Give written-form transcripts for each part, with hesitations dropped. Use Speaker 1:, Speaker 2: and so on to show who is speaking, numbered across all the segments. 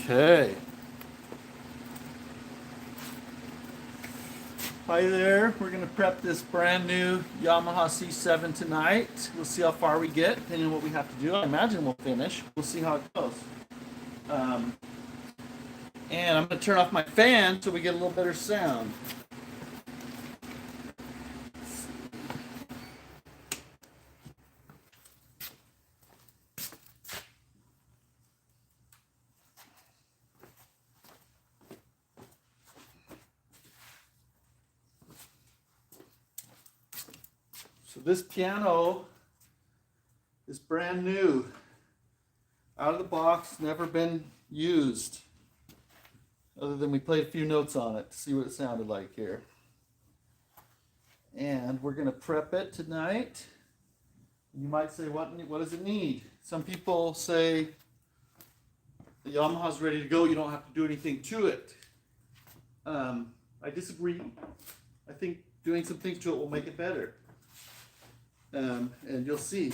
Speaker 1: Okay. Hi there. We're going to prep this brand new Yamaha C7 tonight. We'll see how far we get, depending on what we have to do. I imagine we'll finish. We'll see how it goes. And I'm going to turn off my fan so we get a little better sound. So this piano is brand new, out of the box, never been used, other than we played a few notes on it to see what it sounded like here. And we're going to prep it tonight. You might say, what does it need? Some people say the Yamaha's ready to go, you don't have to do anything to it. I disagree. I think doing some things to it will make it better. And you'll see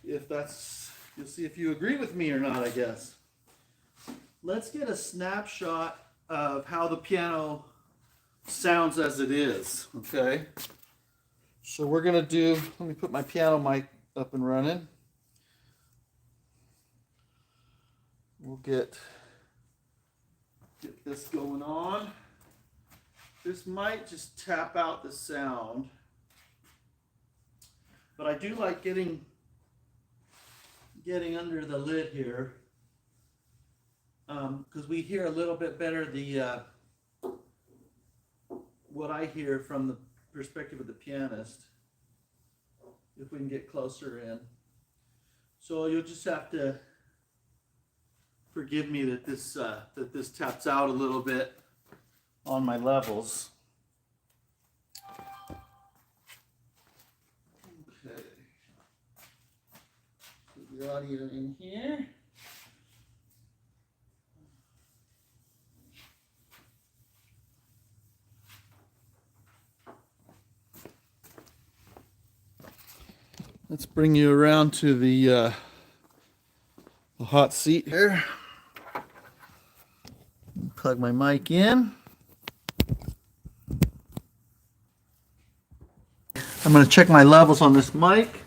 Speaker 1: if you agree with me or not, I guess. Let's get a snapshot of how the piano sounds as it is, okay? So we're gonna do, let me put my piano mic up and running. We'll get this going on. This might just tap out the sound. But I do like getting under the lid here, because we hear a little bit better what I hear from the perspective of the pianist, if we can get closer in. So you'll just have to forgive me that this taps out a little bit on my levels. The audio in here. Let's bring you around to the hot seat here. Plug my mic in. I'm going to check my levels on this mic.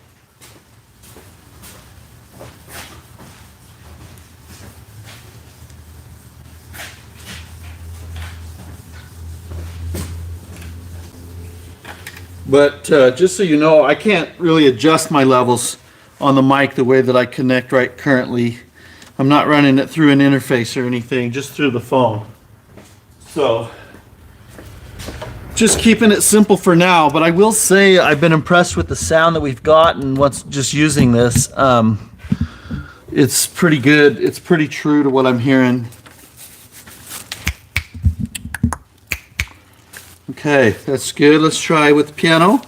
Speaker 1: But just so you know, I can't really adjust my levels on the mic the way that I connect right currently. I'm not running it through an interface or anything, just through the phone. So, just keeping it simple for now. But I will say I've been impressed with the sound that we've gotten once just using this. It's pretty good. It's pretty true to what I'm hearing. Okay, that's good. Let's try with the piano.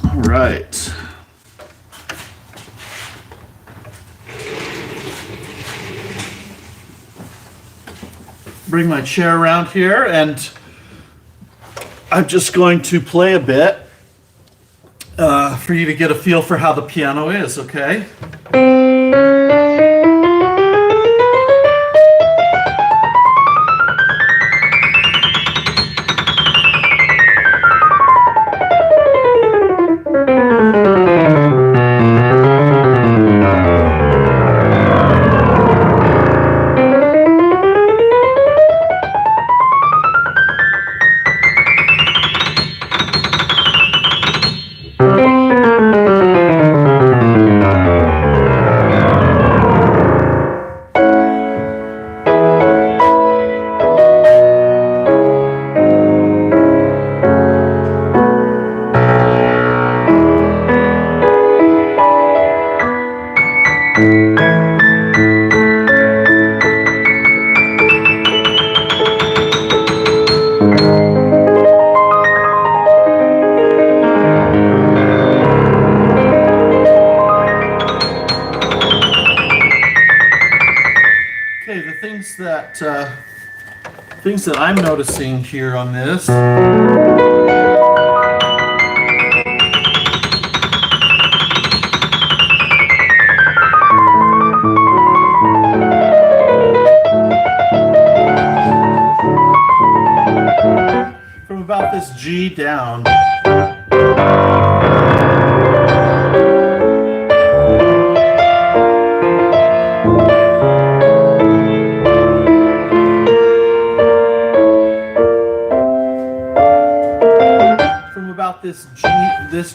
Speaker 1: All right. Bring my chair around here, and I'm just going to play a bit for you to get a feel for how the piano is, okay? Things that I'm noticing here on this. G down. From about this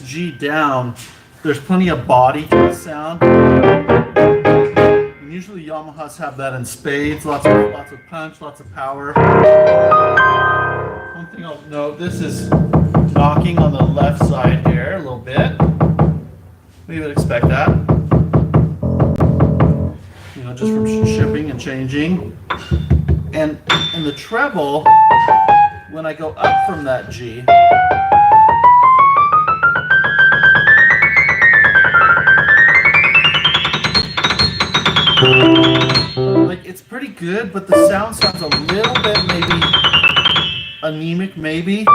Speaker 1: G down, there's plenty of body to the sound. And usually Yamahas have that in spades, lots of punch, lots of power. One thing I'll note, this is knocking on the left side here a little bit. We would expect that. You know, just from shipping and changing. And the treble, when I go up from that G, like it's pretty good, but the sound sounds a little bit maybe anemic, maybe.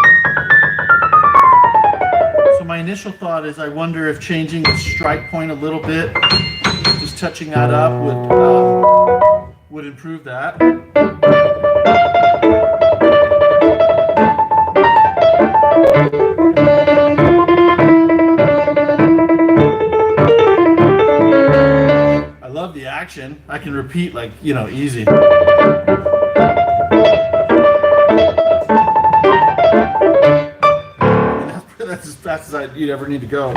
Speaker 1: So my initial thought is I wonder if changing the strike point a little bit, just touching that up would improve that. I love the action. I can repeat like, you know, easy. That's as fast as you'd ever need to go.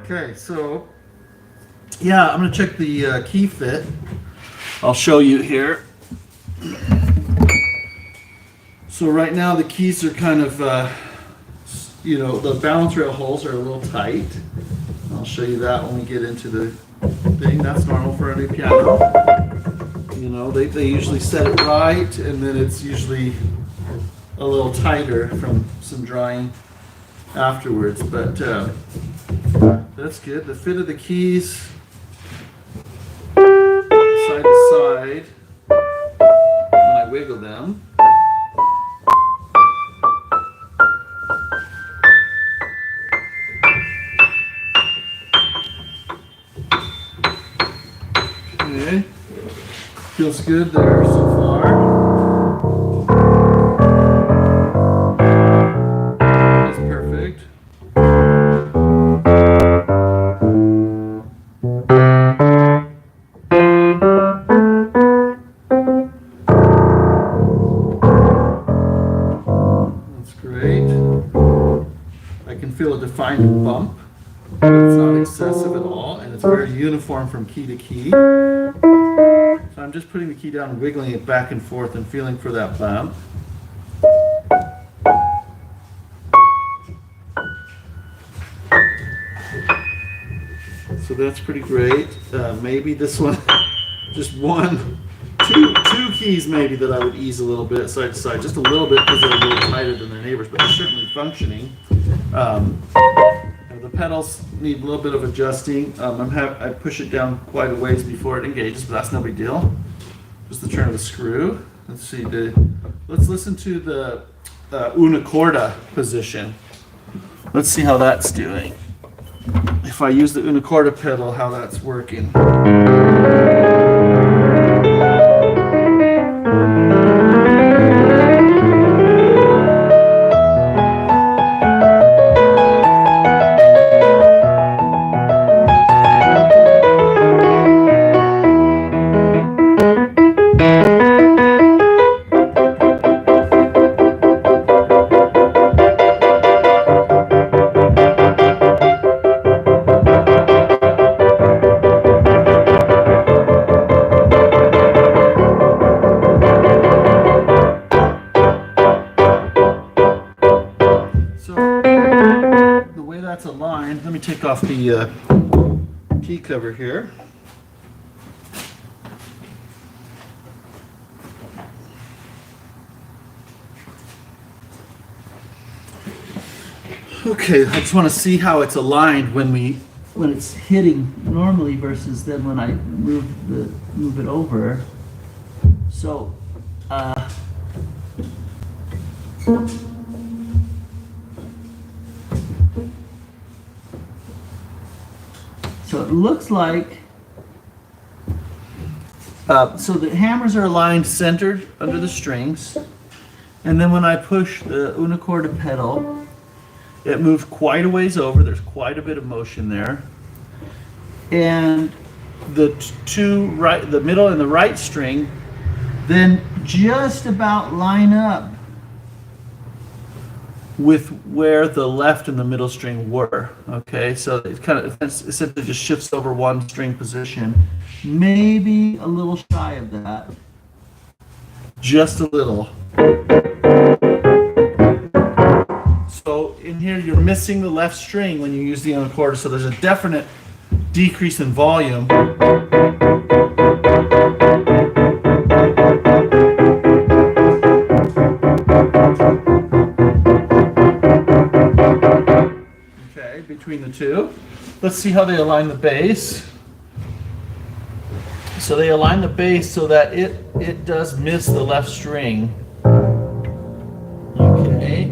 Speaker 1: Okay, so yeah, I'm going to check the key fit. I'll show you here. So right now the keys are kind of you know, the balance rail holes are a little tight. I'll show you that when we get into the thing. That's normal for a new piano. You know, they usually set it right, and then it's usually a little tighter from some drying afterwards. But that's good. The fit of the keys, side to side, when I wiggle them. Okay, feels good there so far. That's perfect. That's great. I can feel a defined bump, but it's not excessive at all, and it's very uniform from key to key. So I'm just putting the key down and wiggling it back and forth and feeling for that bump. So that's pretty great. Maybe this one, just two keys maybe that I would ease a little bit side to side, just a little bit because they're a little tighter than their neighbors, but they're certainly functioning. The pedals need a little bit of adjusting. I push it down quite a ways before it engages, but that's no big deal. Just the turn of the screw. Let's see. Let's listen to the una corda position. Let's see how that's doing. If I use the una corda pedal, how that's working. Aligned. Let me take off the key cover here. Okay, I just want to see how it's aligned when it's hitting normally versus then when I move it over. So looks like, so the hammers are aligned centered under the strings. And then when I push the unicorda pedal, it moves quite a ways over. There's quite a bit of motion there. And the the middle and the right string then just about line up with where the left and the middle string were. Okay, so it kind of essentially just shifts over one string position, maybe a little shy of that, just a little. So in here you're missing the left string when you use the unicorda, so there's a definite decrease in volume. Okay, between the two. Let's see how they align the bass. So they align the bass so that it does miss the left string. Okay.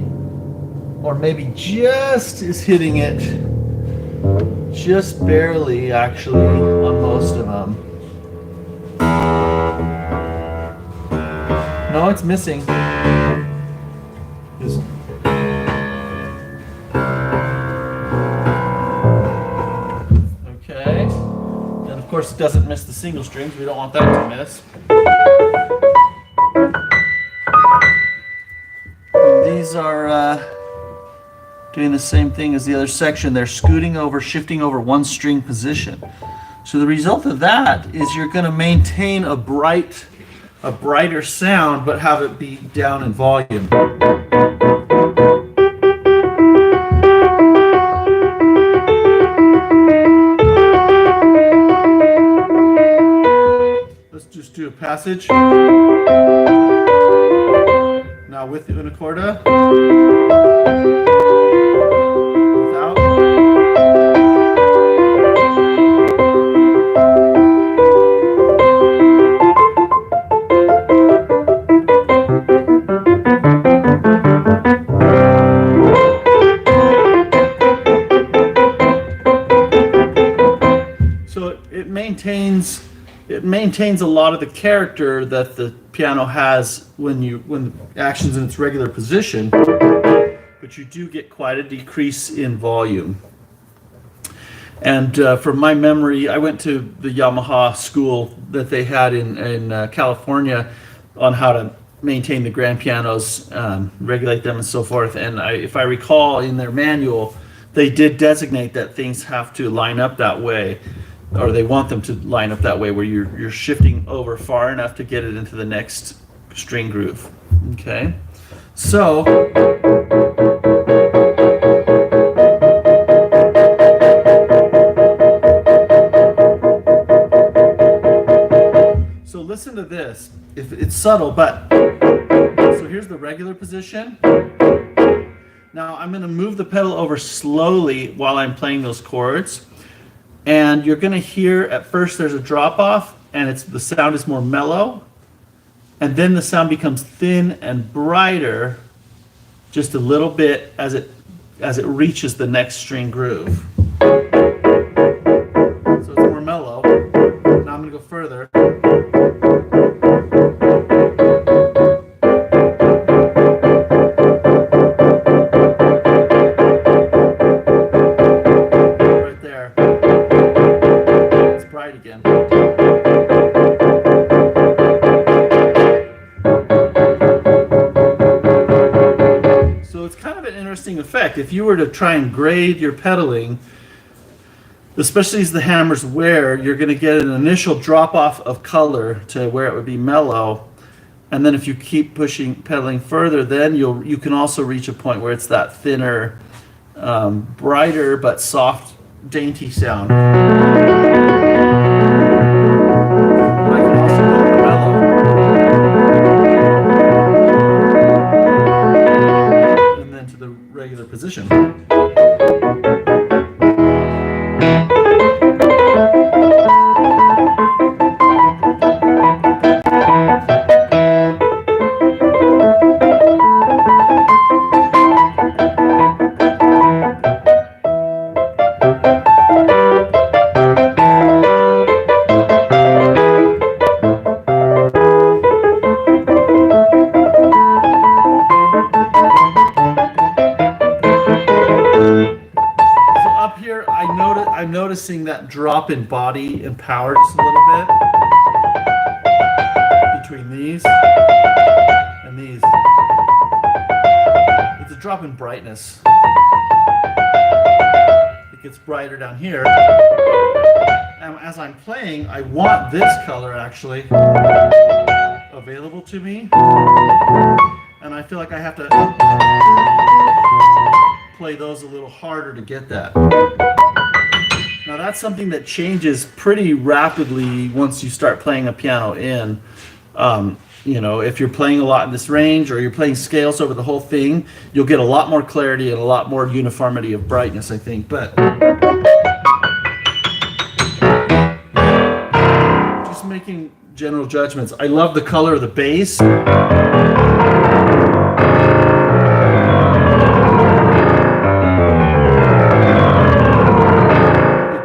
Speaker 1: Or maybe just is hitting it, just barely actually on most of them. No, it's missing. Okay. And of course it doesn't miss the single strings. We don't want that to miss. These are doing the same thing as the other section. They're scooting over, shifting over one string position. So the result of that is you're going to maintain a brighter sound, but have it be down in volume. Let's just do a passage. Now with the unicorda. Without. So it maintains a lot of the character that the piano has when the action's in its regular position, but you do get quite a decrease in volume. And from my memory, I went to the Yamaha school that they had in California on how to maintain the grand pianos, regulate them and so forth. And if I recall in their manual, they did designate that things have to line up that way, or they want them to line up that way, where you're shifting over far enough to get it into the next string groove. Okay, so listen to this. If it's subtle, but so here's the regular position. Now I'm going to move the pedal over slowly while I'm playing those chords. And you're going to hear at first there's a drop off, and the sound is more mellow, and then the sound becomes thin and brighter just a little bit as it reaches the next string groove. So it's more mellow. Now I'm going to go further. Again. So it's kind of an interesting effect. If you were to try and grade your pedaling, especially as the hammers wear, you're going to get an initial drop off of color to where it would be mellow, and then if you keep pedaling further, then you can also reach a point where it's that thinner, brighter but soft, dainty sound. Regular position. I'm noticing that drop in body and power just a little bit between these and these. It's a drop in brightness. It gets brighter down here. And as I'm playing, I want this color actually available to me. And I feel like I have to play those a little harder to get that. Now that's something that changes pretty rapidly once you start playing a piano in. You know, if you're playing a lot in this range or you're playing scales over the whole thing, you'll get a lot more clarity and a lot more uniformity of brightness, I think. But just making general judgments. I love the color of the bass.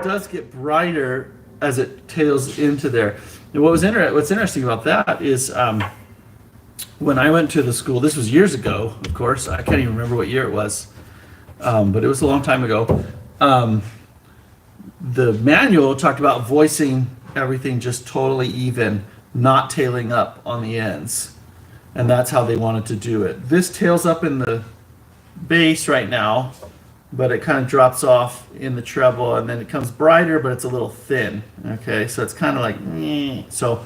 Speaker 1: Does get brighter as it tails into there. And what's interesting about that is when I went to the school, this was years ago, of course, I can't even remember what year it was, but it was a long time ago. The manual talked about voicing everything just totally even, not tailing up on the ends, and that's how they wanted to do it. This tails up in the bass right now, but it kind of drops off in the treble, and then it comes brighter, but it's a little thin. Okay, so it's kind of like, so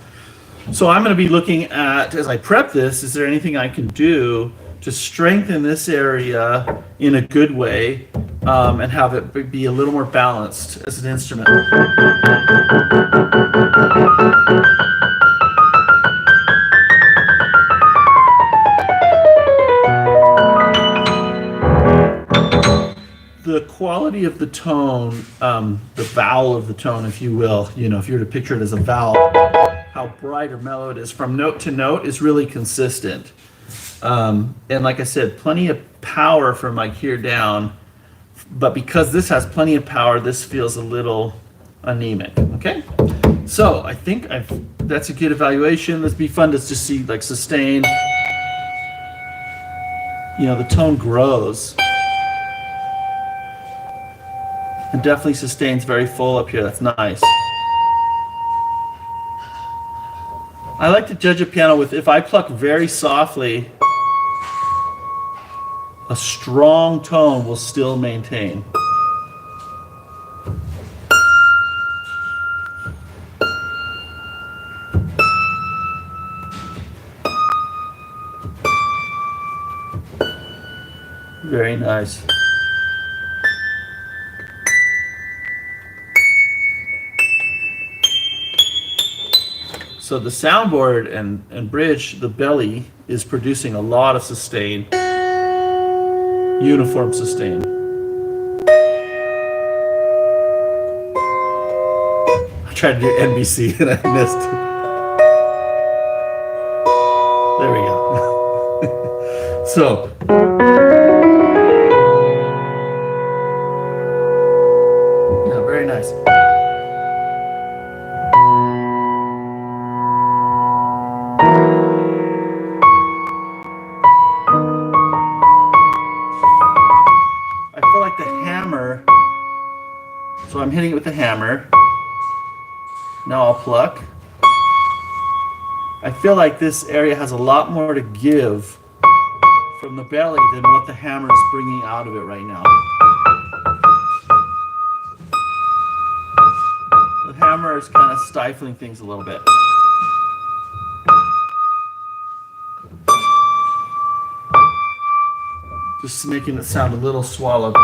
Speaker 1: I'm going to be looking at, as I prep this, is there anything I can do to strengthen this area in a good way, and have it be a little more balanced as an instrument. The quality of the tone, the vowel of the tone, if you will, you know, if you were to picture it as a vowel, how bright or mellow it is from note to note is really consistent. And like I said, plenty of power from like here down, but because this has plenty of power, this feels a little anemic. Okay, so I think that's a good evaluation. Let's be fun to just see like sustain. You know, the tone grows. And definitely sustains very full up here. That's nice. I like to judge a piano with, if I pluck very softly, a strong tone will still maintain. Very nice. So the soundboard and bridge, the belly, is producing a lot of sustain, uniform sustain. I tried to do NBC and I missed. There we go. So. Yeah, very nice. So I'm hitting it with the hammer. Now I'll pluck. I feel like this area has a lot more to give from the belly than what the hammer is bringing out of it right now. The hammer is kind of stifling things a little bit. Just making it sound a little swallowed.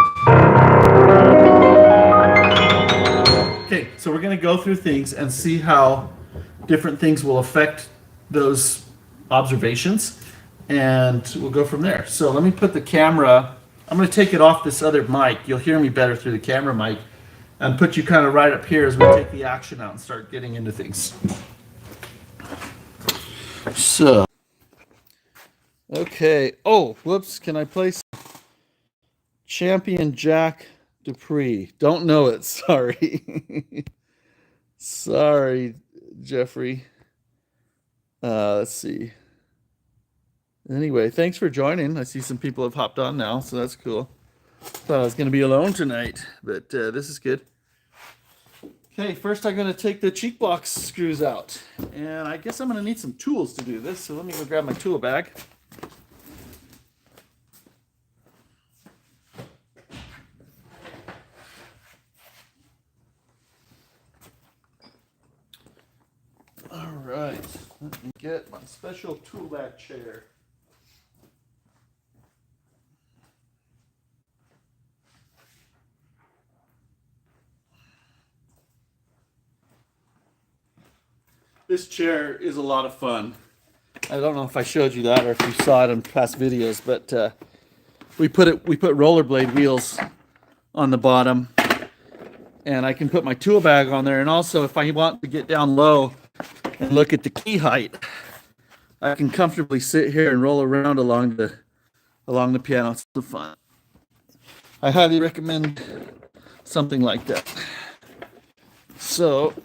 Speaker 1: Okay, so we're going to go through things and see how different things will affect those observations, and we'll go from there. So let me put the camera, I'm going to take it off this other mic. You'll hear me better through the camera mic, and put you kind of right up here as we take the action out and start getting into things. So, okay. Oh, whoops. Can I play Champion Jack Dupree? Don't know it. Sorry. Sorry, Jeffrey. Let's see. Anyway, thanks for joining. I see some people have hopped on now, so that's cool. Thought I was going to be alone tonight, but this is good. Okay, first I'm going to take the cheek box screws out. And I guess I'm going to need some tools to do this, so let me go grab my tool bag. All right, let me get my special tool bag chair. This chair is a lot of fun. I don't know if I showed you that or if you saw it in past videos, but we put rollerblade wheels on the bottom, and I can put my tool bag on there. And also, if I want to get down low and look at the key height, I can comfortably sit here and roll around along the piano. It's so fun. I highly recommend something like that. So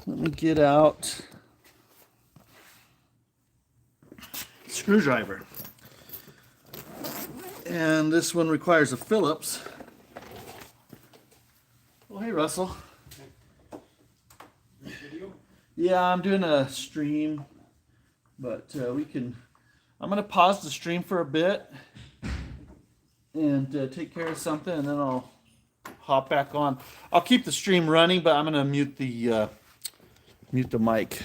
Speaker 1: let me get out screwdriver. And this one requires a Phillips. Oh, hey, Russell. Yeah, I'm doing a stream, but I'm going to pause the stream for a bit and take care of something, and then I'll hop back on. I'll keep the stream running, but I'm going to mute the mic.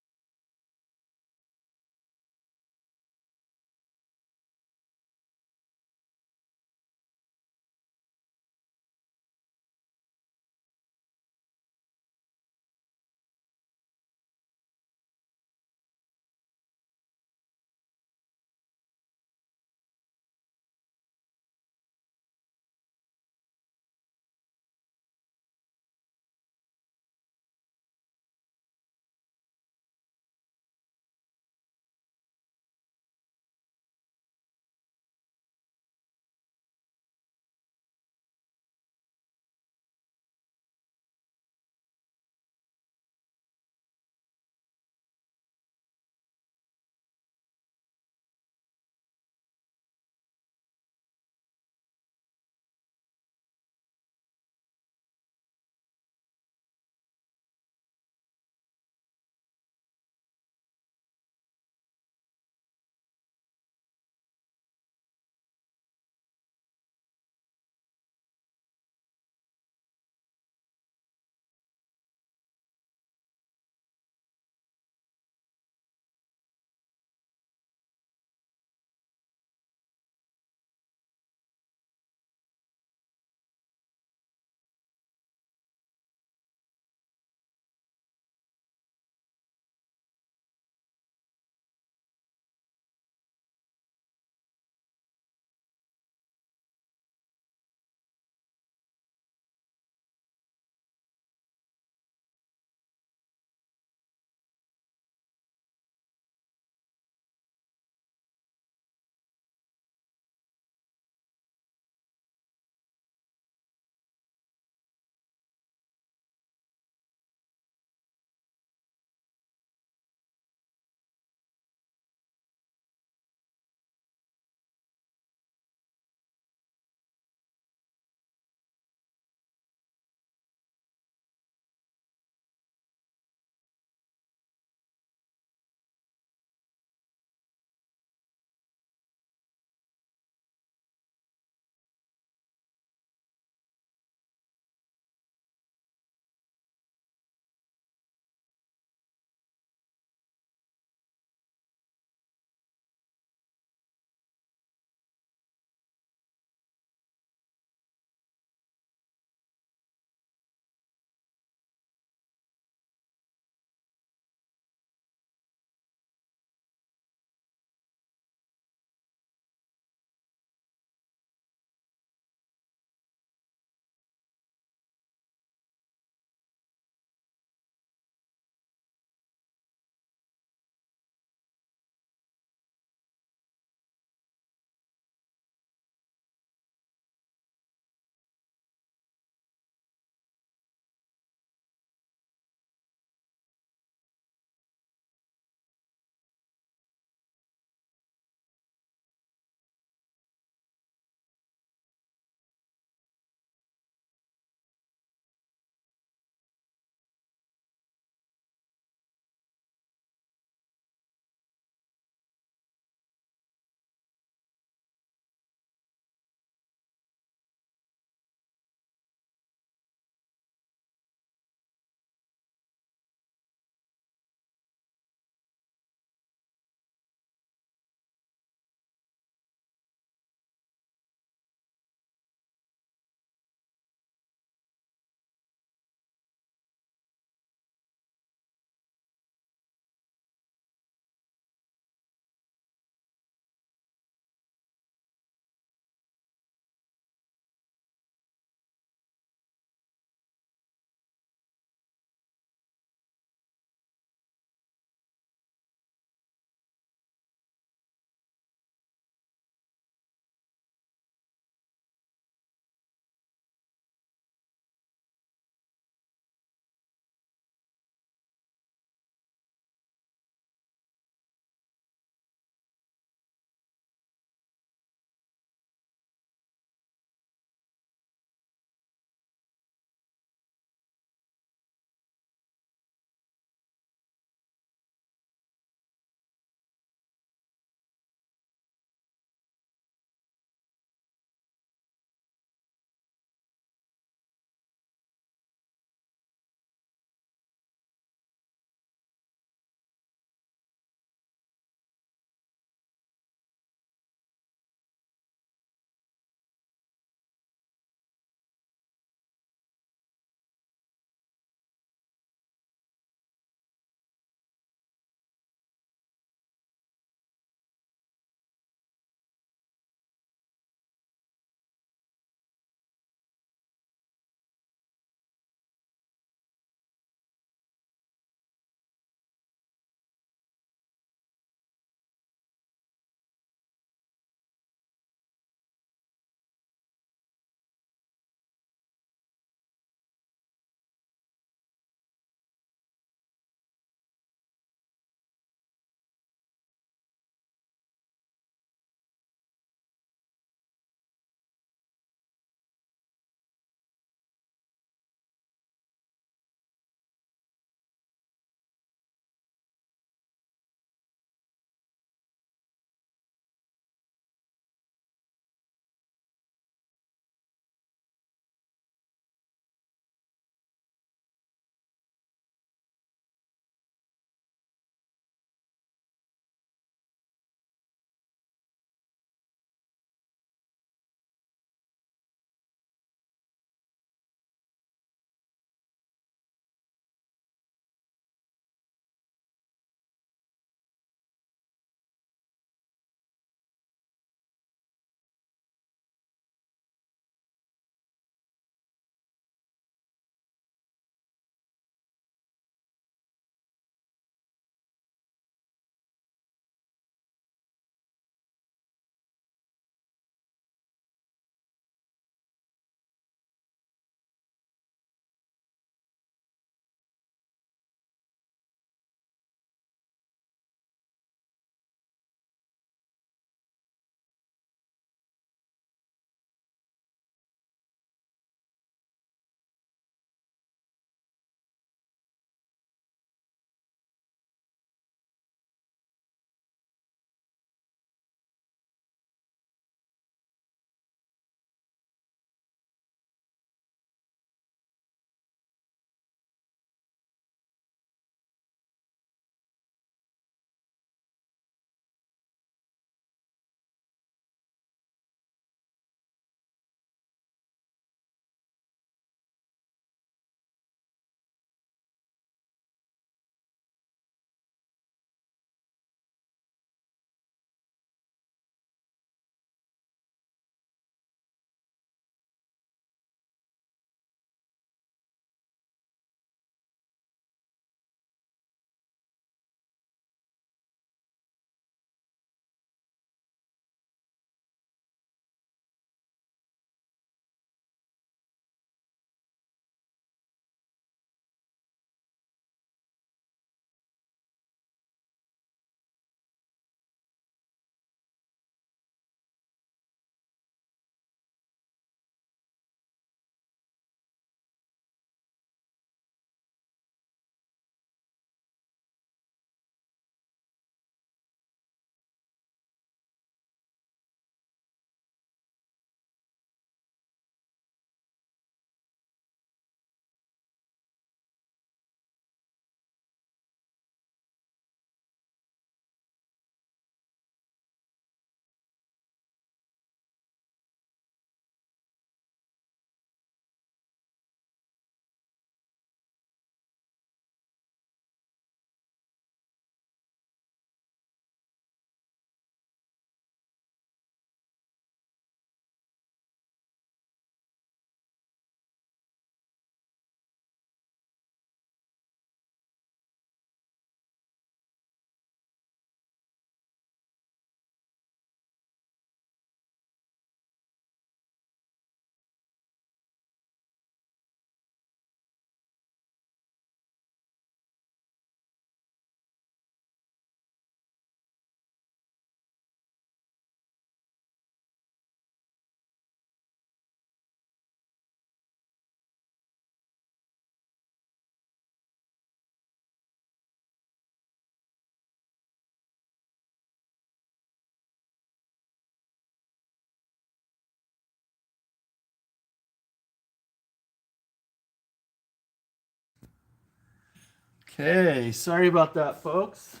Speaker 1: Okay, sorry about that, folks.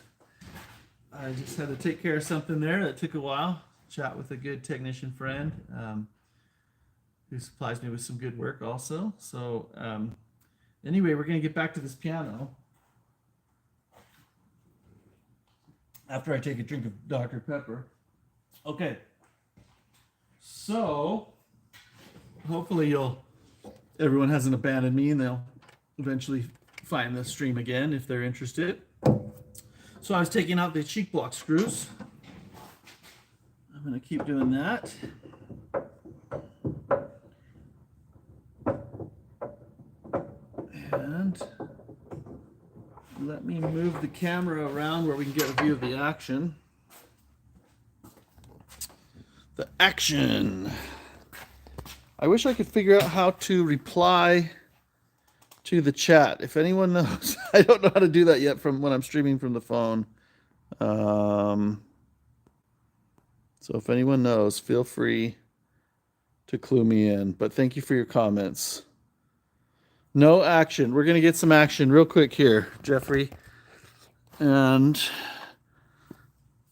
Speaker 1: I just had to take care of something there that took a while. Chat with a good technician friend who supplies me with some good work also. So anyway, we're going to get back to this piano after I take a drink of Dr. Pepper. Okay, so hopefully everyone hasn't abandoned me and they'll eventually find the stream again if they're interested. So I was taking out the cheek block screws. I'm going to keep doing that. And let me move the camera around where we can get a view of the action. The action. I wish I could figure out how to reply to the chat. If anyone knows, I don't know how to do that yet from when I'm streaming from the phone. So if anyone knows, feel free to clue me in. But thank you for your comments. No action. We're going to get some action real quick here, Jeffrey. And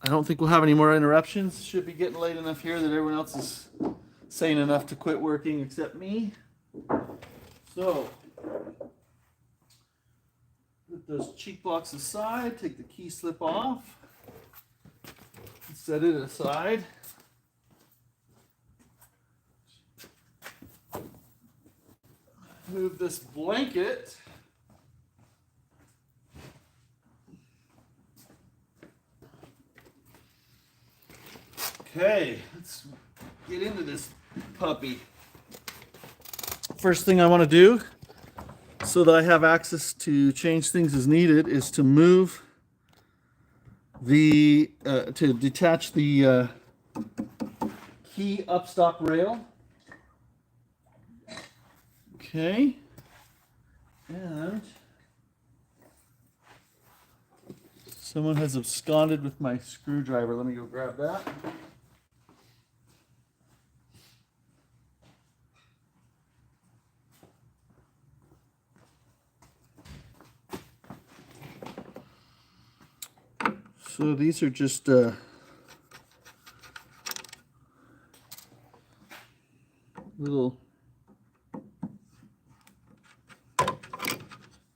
Speaker 1: I don't think we'll have any more interruptions. Should be getting late enough here that everyone else is sane enough to quit working except me. So put those cheek blocks aside, take the key slip off, set it aside. Move this blanket. Okay, let's get into this puppy. First thing I want to do, so that I have access to change things as needed, is to move the, to detach the key upstop rail. Okay, and someone has absconded with my screwdriver. Let me go grab that. So these are just little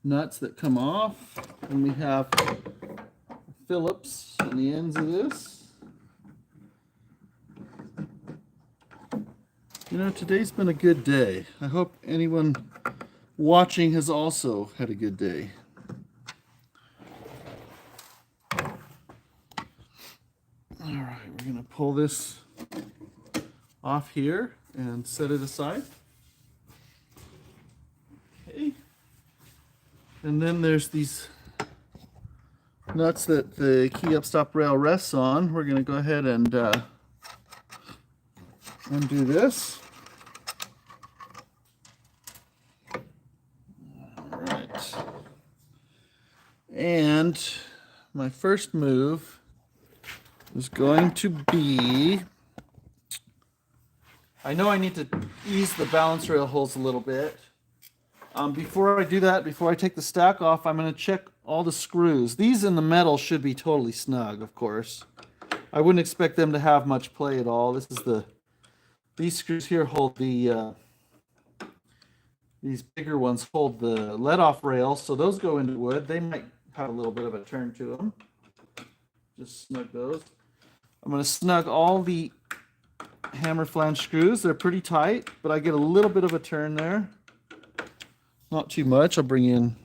Speaker 1: nuts that come off, and we have Phillips on the ends of this. You know, today's been a good day. I hope anyone watching has also had a good day. All right, we're going to pull this off here and set it aside. Okay. And then there's these nuts that the key upstop rail rests on. We're going to go ahead and undo this. All right. And my first move is going to be, I know I need to ease the balance rail holes a little bit. Before I do that, before I take the stack off, I'm going to check all the screws. These in the metal should be totally snug, of course. I wouldn't expect them to have much play at all. These screws here hold the, these bigger ones hold the let-off rails, so those go into wood. They might have a little bit of a turn to them. Just snug those. I'm going to snug all the hammer flange screws. They're pretty tight, but I get a little bit of a turn there. Not too much. I'll bring in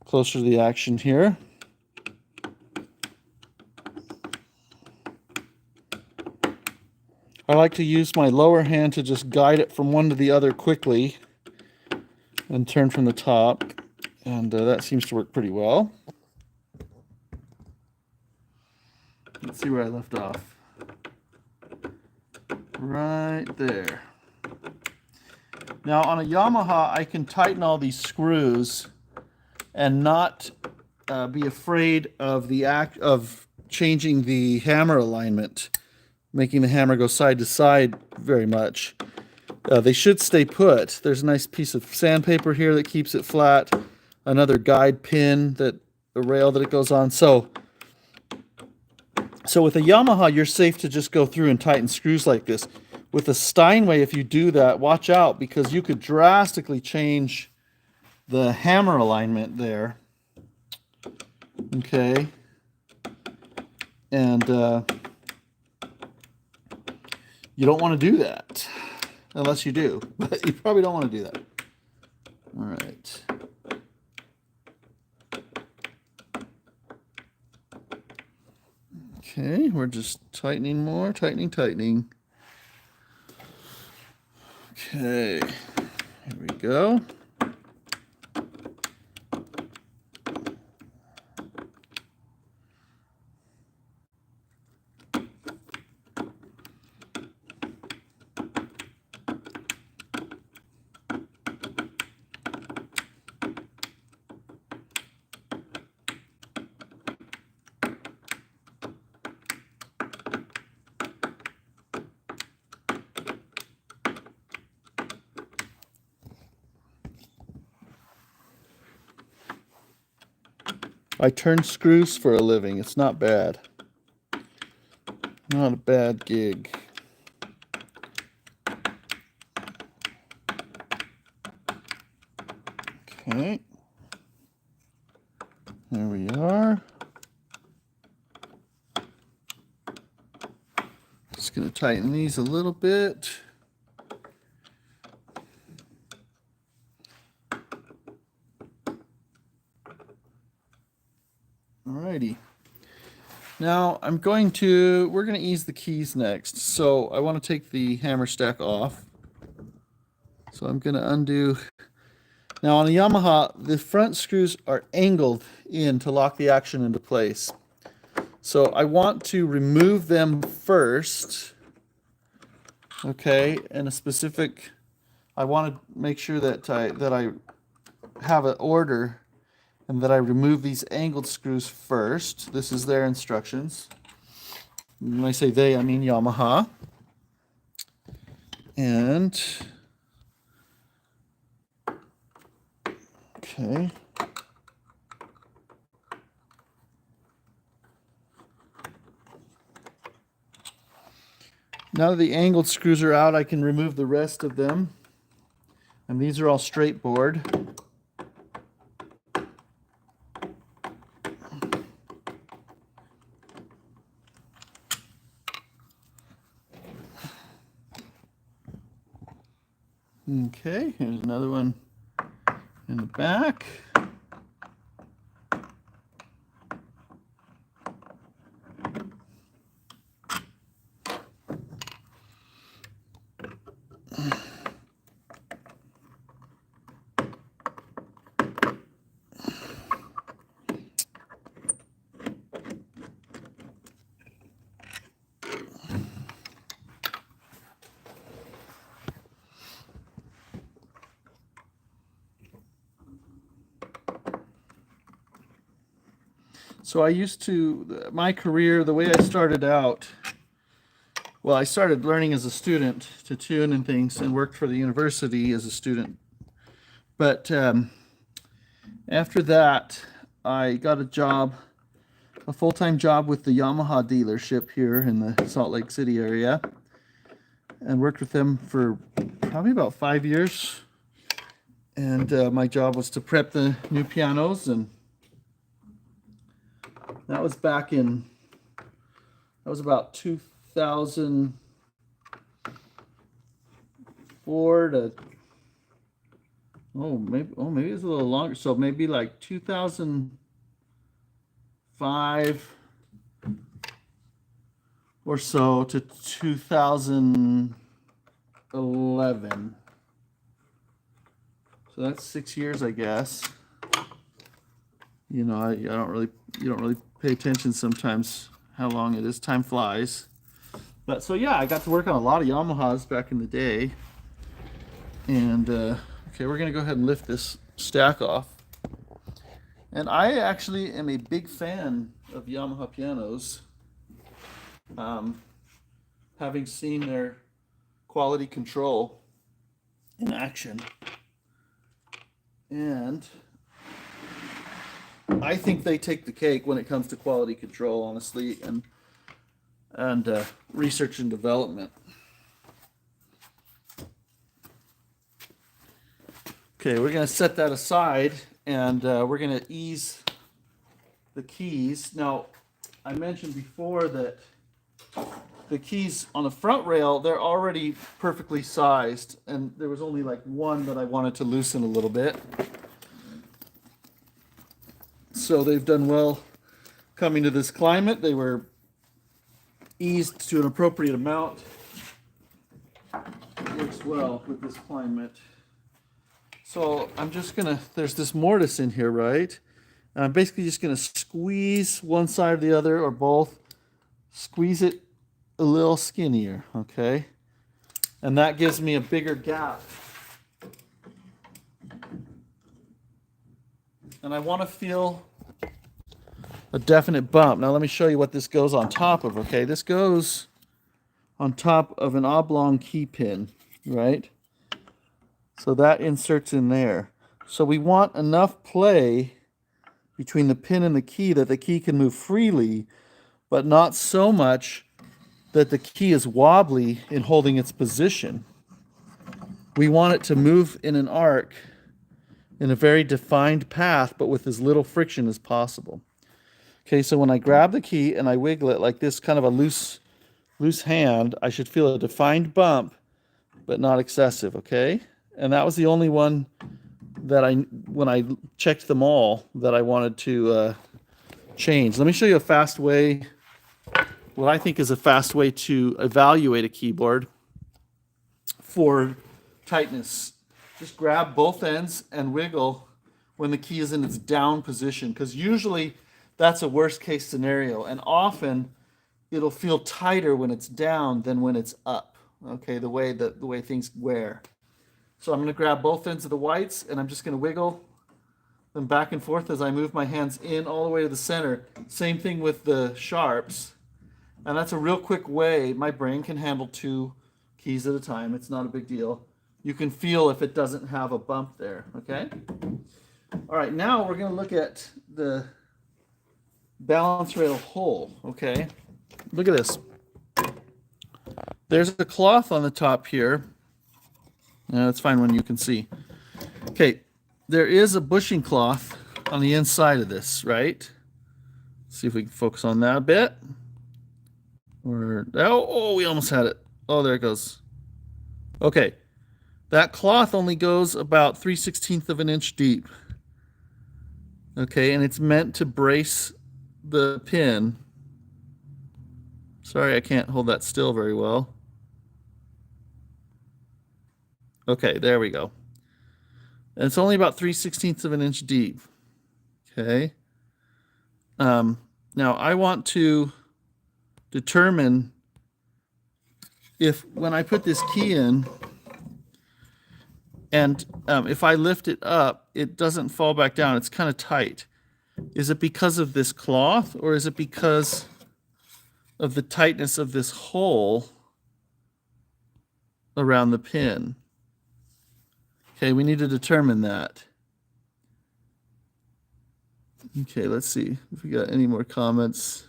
Speaker 1: closer to the action here. I like to use my lower hand to just guide it from one to the other quickly and turn from the top, and that seems to work pretty well. Let's see where I left off. Right there. Now on a Yamaha, I can tighten all these screws and not be afraid of the act of changing the hammer alignment, making the hammer go side to side very much. They should stay put. There's a nice piece of sandpaper here that keeps it flat. another guide pin, that the rail that it goes on. So with a Yamaha, you're safe to just go through and tighten screws like this. With a Steinway, if you do that, watch out, because you could drastically change the hammer alignment there. Okay. And you don't want to do that, unless you do, but you probably don't want to do that. All right. Okay, we're just tightening more, tightening. Okay, here we go. I turn screws for a living. It's not bad. Not a bad gig. Okay. There we are. Just going to tighten these a little bit. Alrighty. Now we're going to ease the keys next. So I want to take the hammer stack off. So I'm going to undo. Now on a Yamaha, the front screws are angled in to lock the action into place. So I want to remove them first. Okay, and I want to make sure that I have an order, and that I remove these angled screws first. This is their instructions. When I say they, I mean Yamaha. And okay. Now that the angled screws are out, I can remove the rest of them. And these are all straight bored. Okay, here's another one in the back. So my career, the way I started out, well, I started learning as a student to tune and things, and worked for the university as a student. But after that, I got a full-time job with the Yamaha dealership here in the Salt Lake City area, and worked with them for probably about 5 years. And my job was to prep the new pianos, and that was about 2004 to, maybe it's a little longer. So maybe like 2005 or so to 2011. So that's 6 years, I guess. You know, you don't really pay attention sometimes how long it is. Time flies. But so yeah, I got to work on a lot of Yamahas back in the day. And okay, we're gonna go ahead and lift this stack off. And I actually am a big fan of Yamaha pianos, having seen their quality control in action. And I think they take the cake when it comes to quality control, honestly, and research and development. Okay, we're going to set that aside, and we're going to ease the keys. Now, I mentioned before that the keys on the front rail, they're already perfectly sized, and there was only like one that I wanted to loosen a little bit. So they've done well coming to this climate. They were eased to an appropriate amount. It works well with this climate. So I'm just gonna, there's this mortise in here, right? And I'm basically just gonna squeeze one side or the other, or both. Squeeze it a little skinnier, okay? And that gives me a bigger gap. And I want to feel a definite bump. Now let me show you what this goes on top of, okay? This goes on top of an oblong key pin, right? So that inserts in there. So we want enough play between the pin and the key that the key can move freely, but not so much that the key is wobbly in holding its position. We want it to move in an arc in a very defined path, but with as little friction as possible. Okay, so when I grab the key and I wiggle it like this, kind of a loose hand, I should feel a defined bump, but not excessive, okay? And that was the only one that when I checked them all, that I wanted to change. Let me show you a fast way, what I think is a fast way to evaluate a keyboard for tightness. Just grab both ends and wiggle when the key is in its down position, because usually that's a worst case scenario, and often it'll feel tighter when it's down than when it's up, okay, the way things wear. So I'm going to grab both ends of the whites, and I'm just going to wiggle them back and forth as I move my hands in all the way to the center. Same thing with the sharps. And that's a real quick way. My brain can handle 2 keys at a time. It's not a big deal. You can feel if it doesn't have a bump there, okay? All right, now we're going to look at the balance rail hole, okay? Look at this. There's a cloth on the top here. That's fine when you can see. Okay, there is a bushing cloth on the inside of this, right? Let's see if we can focus on that a bit. We almost had it. Oh, there it goes. Okay, that cloth only goes about 3/16 of an inch deep. Okay, and it's meant to brace the pin. Sorry, I can't hold that still very well. Okay, there we go. And it's only about 3/16 of an inch deep. Okay. Now I want to determine if when I put this key in, and if I lift it up, it doesn't fall back down. It's kind of tight. Is it because of this cloth, or is it because of the tightness of this hole around the pin? Okay, we need to determine that. Okay, let's see if we got any more comments.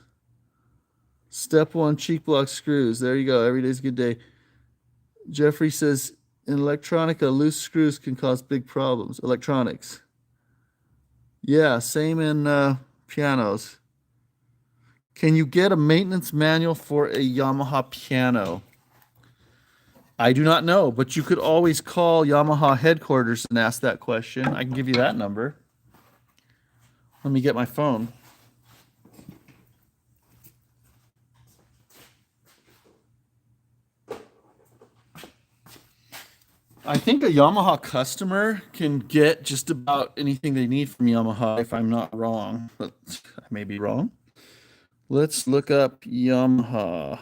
Speaker 1: Step 1, cheek block screws. There you go. Every day's a good day. Jeffrey says, in electronica, loose screws can cause big problems. Electronics. Yeah, same in pianos. Can you get a maintenance manual for a Yamaha piano? I do not know, but you could always call Yamaha headquarters and ask that question. I can give you that number. Let me get my phone. I think a Yamaha customer can get just about anything they need from Yamaha, if I'm not wrong, but I may be wrong. Let's look up Yamaha.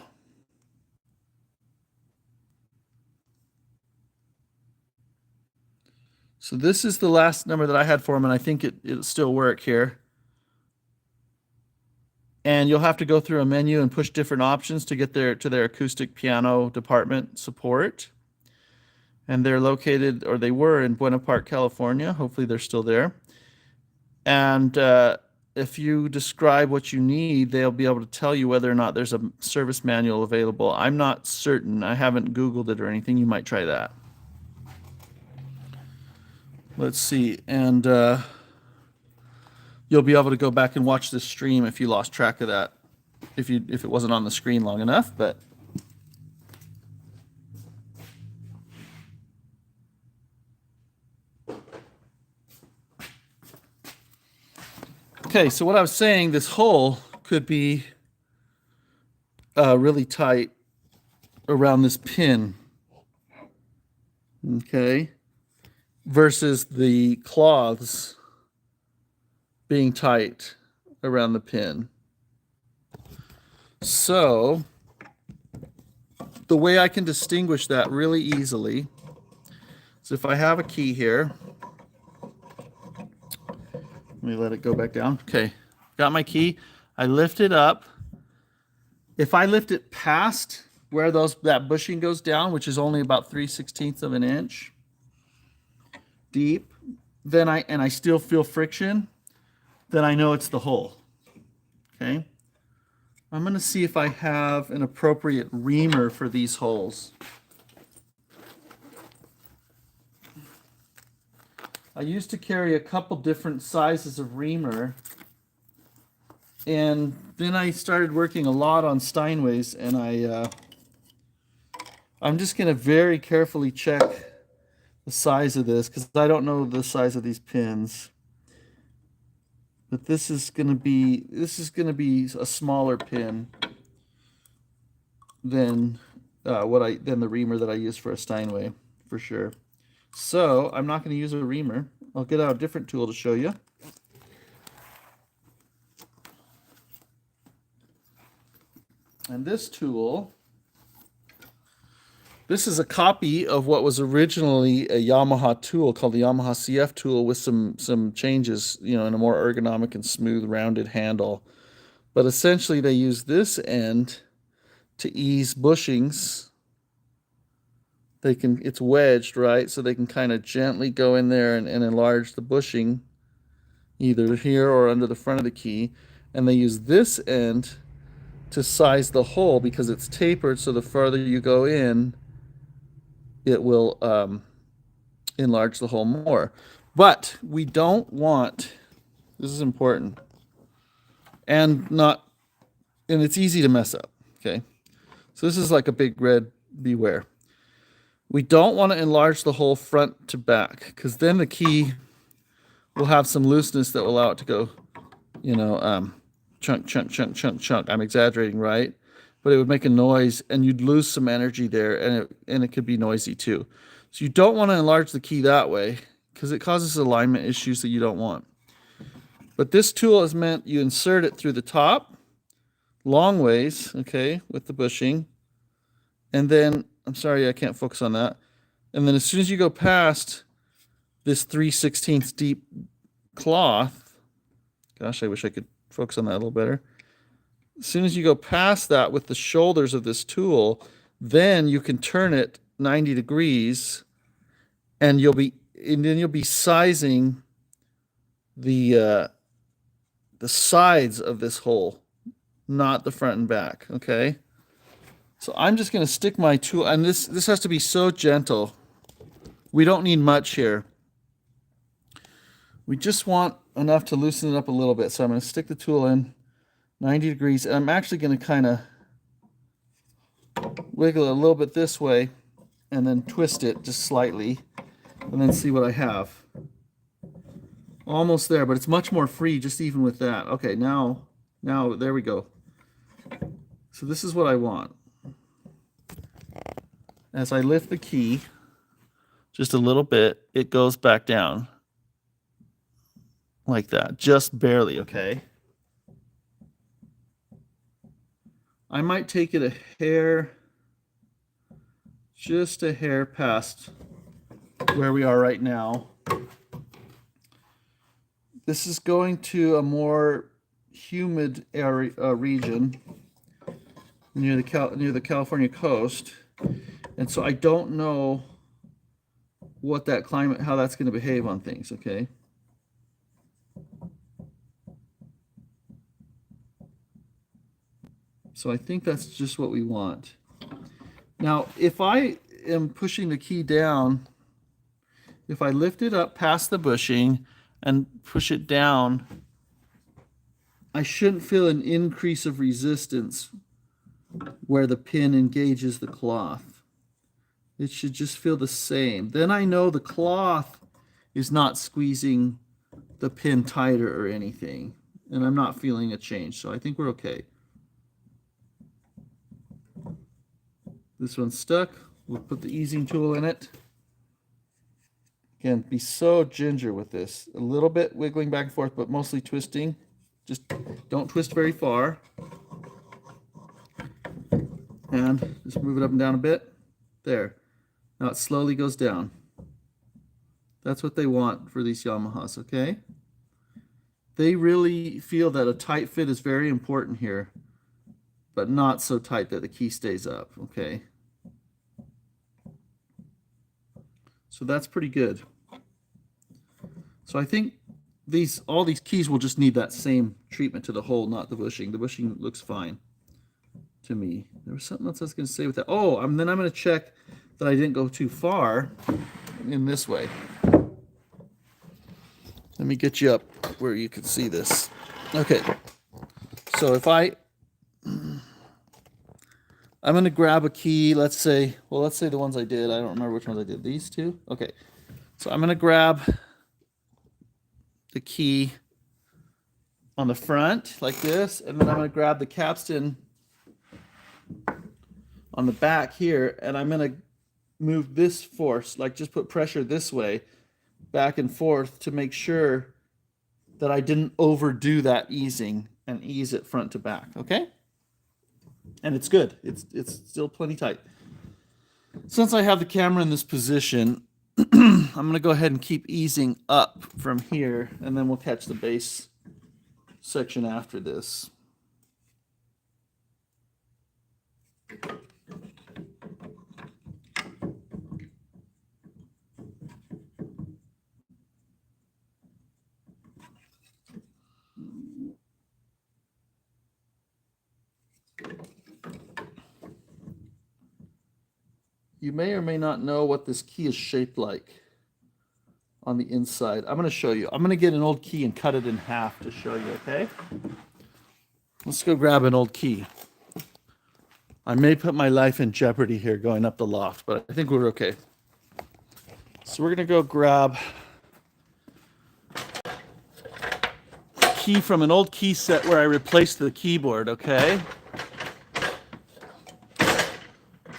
Speaker 1: So this is the last number that I had for them, and I think it'll still work here. And you'll have to go through a menu and push different options to get to their acoustic piano department support. And they're located, or they were, in Buena Park, California. Hopefully they're still there. And if you describe what you need, they'll be able to tell you whether or not there's a service manual available. I'm not certain. I haven't Googled it or anything. You might try that. Let's see. And you'll be able to go back and watch this stream if you lost track of that, if it wasn't on the screen long enough. But okay, so what I was saying, this hole could be really tight around this pin, okay, versus the cloths being tight around the pin. So the way I can distinguish that really easily is if I have a key here. Let me let it go back down. Okay, got my key. I lift it up. If I lift it past where that bushing goes down, which is only about 3/16 of an inch deep, then I still feel friction, then I know it's the hole. Okay. I'm going to see if I have an appropriate reamer for these holes. I used to carry a couple different sizes of reamer, and then I started working a lot on Steinways, and I'm just going to very carefully check the size of this because I don't know the size of these pins. But this is going to be a smaller pin than the reamer that I use for a Steinway for sure. So I'm not going to use a reamer. I'll get out a different tool to show you. And this tool, this is a copy of what was originally a Yamaha tool called the Yamaha CF tool with some changes, in a more ergonomic and smooth rounded handle. But essentially they use this end to ease bushings. It's wedged, right? So they can kind of gently go in there and enlarge the bushing, either here or under the front of the key. And they use this end to size the hole because it's tapered, so the farther you go in, it will enlarge the hole more. But we don't want, this is important, and it's easy to mess up, okay? So this is like a big red beware. We don't want to enlarge the hole front to back because then the key will have some looseness that will allow it to go, chunk, chunk, chunk, chunk, chunk. I'm exaggerating, right? But it would make a noise and you'd lose some energy there, and it could be noisy too. So you don't want to enlarge the key that way because it causes alignment issues that you don't want. But this tool is meant you insert it through the top, long ways, okay, with the bushing. And then, I'm sorry, I can't focus on that. And then as soon as you go past this 3/16 deep cloth, gosh, I wish I could focus on that a little better. As soon as you go past that with the shoulders of this tool, then you can turn it 90 degrees and then you'll be sizing the sides of this hole, not the front and back, okay? So I'm just going to stick my tool, and this has to be so gentle. We don't need much here. We just want enough to loosen it up a little bit. So I'm going to stick the tool in 90 degrees, and I'm actually going to kind of wiggle it a little bit this way and then twist it just slightly and then see what I have. Almost there, but it's much more free just even with that. Okay, now there we go. So this is what I want. As I lift the key just a little bit, it goes back down like that, just barely, okay? I might take it just a hair past where we are right now. This is going to a more humid area, region near the California coast. And so I don't know what that climate, how that's going to behave on things, okay? So I think that's just what we want. Now, if I am pushing the key down, if I lift it up past the bushing and push it down, I shouldn't feel an increase of resistance where the pin engages the cloth. It should just feel the same. Then I know the cloth is not squeezing the pin tighter or anything, and I'm not feeling a change, so I think we're okay. This one's stuck. We'll put the easing tool in it. Again, be so ginger with this. A little bit wiggling back and forth, but mostly twisting. Just don't twist very far. And just move it up and down a bit. There. Now it slowly goes down. That's what they want for these Yamahas, okay? They really feel that a tight fit is very important here, but not so tight that the key stays up, okay? So that's pretty good. So I think all these keys will just need that same treatment to the hole, not the bushing. The bushing looks fine to me. There was something else I was going to say with that. Oh, then I'm going to check that I didn't go too far in this way. Let me get you up where you can see this. Okay, so if I'm going to grab a key, let's say the ones I did. I don't remember which ones I did. These two? Okay, so I'm going to grab the key on the front like this, and then I'm going to grab the capstan on the back here, and I'm going to move this force, like just put pressure this way, back and forth to make sure that I didn't overdo that easing and ease it front to back, okay? And it's good. It's still plenty tight. Since I have the camera in this position, I'm going to go ahead and keep easing up from here, and then we'll catch the base section after this. You may or may not know what this key is shaped like on the inside. I'm going to show you. I'm going to get an old key and cut it in half to show you, okay? Let's go grab an old key. I may put my life in jeopardy here going up the loft, but I think we're okay. So we're going to go grab a key from an old key set where I replaced the keyboard, okay?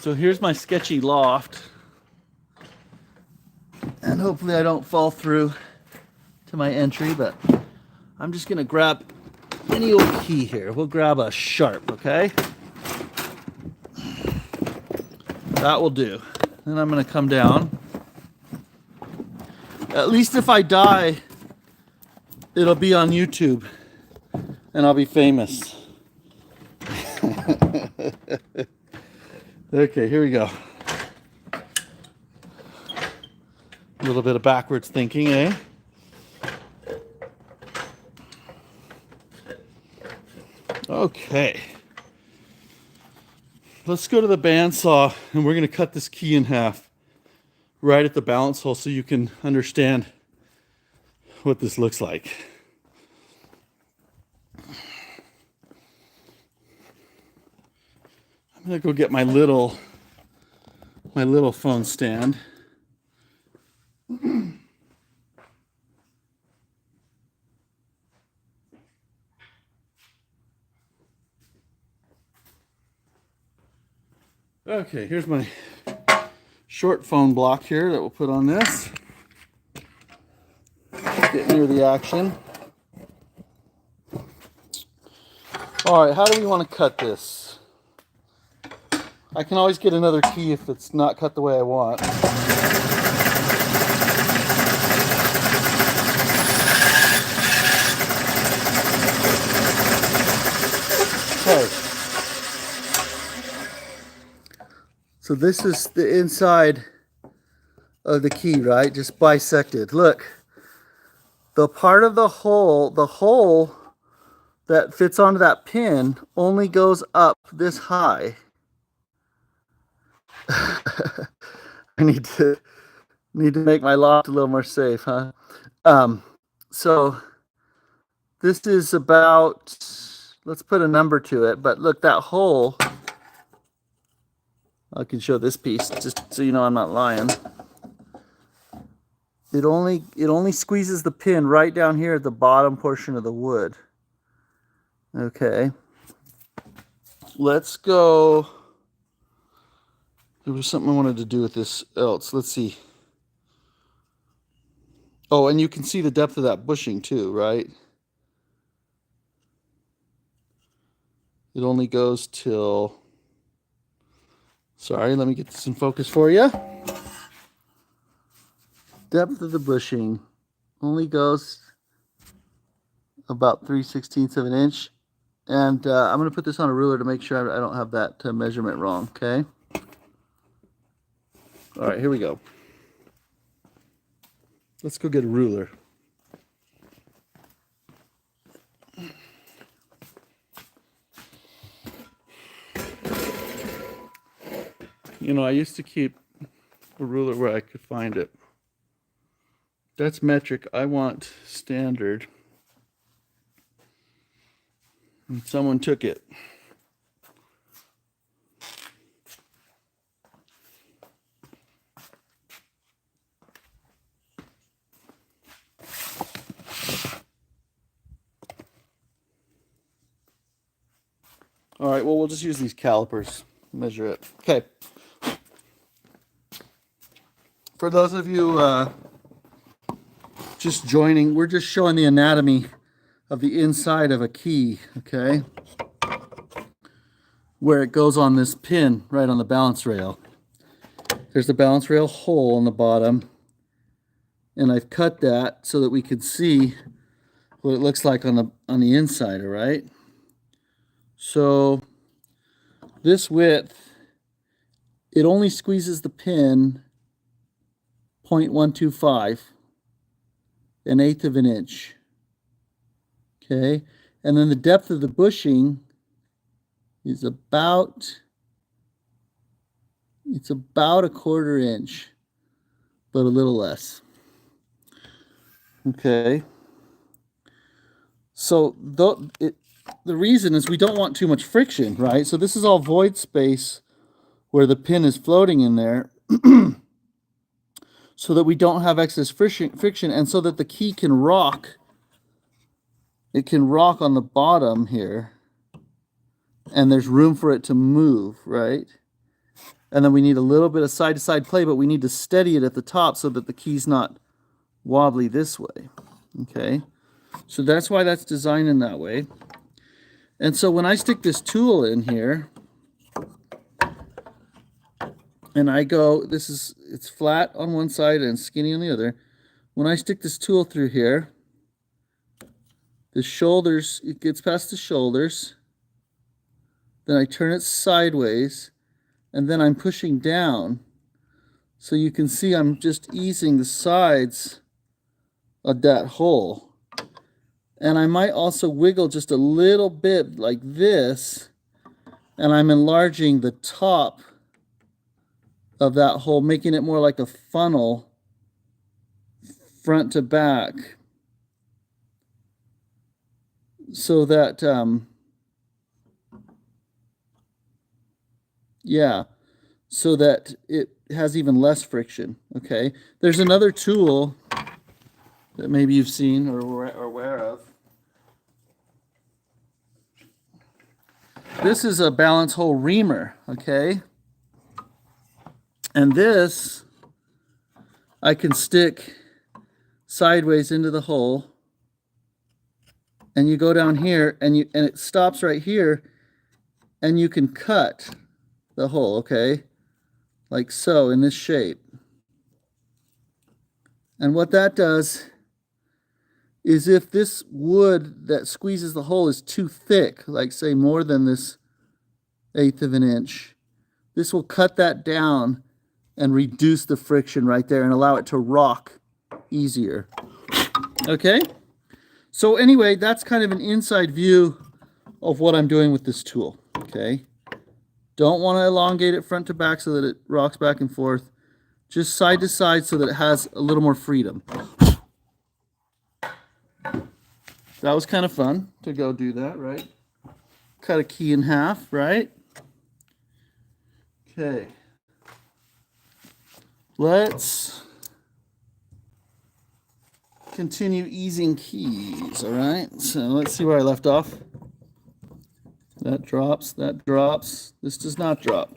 Speaker 1: So here's my sketchy loft, and hopefully I don't fall through to my entry, but I'm just going to grab any old key here. We'll grab a sharp, okay? That will do. Then I'm going to come down. At least if I die, it'll be on YouTube, and I'll be famous. Okay, here we go. A little bit of backwards thinking, eh? Okay. Let's go to the bandsaw, and we're going to cut this key in half right at the balance hole so you can understand what this looks like. I'm going to go get my little phone stand. Okay, here's my short phone block here that we'll put on this. Get near the action. All right, how do we want to cut this? I can always get another key if it's not cut the way I want. Okay. So this is the inside of the key, right? Just bisected. Look, the part of the hole that fits onto that pin only goes up this high. I need to make my loft a little more safe, huh? So this is about, let's put a number to it, but look, that hole, I can show this piece just so you know I'm not lying. It only squeezes the pin right down here at the bottom portion of the wood. Okay. Let's go. There was something I wanted to do with this else. Let's see. Oh, and you can see the depth of that bushing too, right? It only goes till, sorry, let me get this in focus for you. Depth of the bushing only goes about 3/16 of an inch. And I'm going to put this on a ruler to make sure I don't have that measurement wrong, okay? All right, here we go. Let's go get a ruler. You know, I used to keep a ruler where I could find it. That's metric. I want standard. And someone took it. All right, well, we'll just use these calipers, measure it. Okay. For those of you just joining, we're just showing the anatomy of the inside of a key, okay? Where it goes on this pin right on the balance rail. There's the balance rail hole on the bottom, and I've cut that so that we can see what it looks like on the inside, all right? So this width, it only squeezes the pin 0.125, an eighth of an inch. Okay, and then the depth of the bushing is about, it's about a 1/4 inch, but a little less. Okay, so the reason is we don't want too much friction, right? So this is all void space where the pin is floating in there so that we don't have excess friction and so that the key can rock. It can rock on the bottom here, and there's room for it to move, right? And then we need a little bit of side-to-side play, but we need to steady it at the top so that the key's not wobbly this way, okay? So that's why that's designed in that way. And so when I stick this tool in here, and I go, it's flat on one side and skinny on the other. When I stick this tool through here, the shoulders, it gets past the shoulders. Then I turn it sideways, and then I'm pushing down. So you can see I'm just easing the sides of that hole. And I might also wiggle just a little bit like this, and I'm enlarging the top of that hole, making it more like a funnel front to back. So that, yeah, so that it has even less friction, okay? There's another tool that maybe you've seen or are aware of. This is a balance hole reamer, okay? And this, I can stick sideways into the hole, and you go down here, and it stops right here, and you can cut the hole, okay? Like so, in this shape. And what that does is if this wood that squeezes the hole is too thick, like say more than this 1/8 of an inch, this will cut that down and reduce the friction right there and allow it to rock easier. Okay? So anyway, that's kind of an inside view of what I'm doing with this tool, okay? Don't want to elongate it front to back so that it rocks back and forth. Just side to side so that it has a little more freedom. That was kind of fun to go do that, right? Cut a key in half, right? Okay. Let's continue easing keys, all right? So let's see where I left off. That drops, that drops. This does not drop.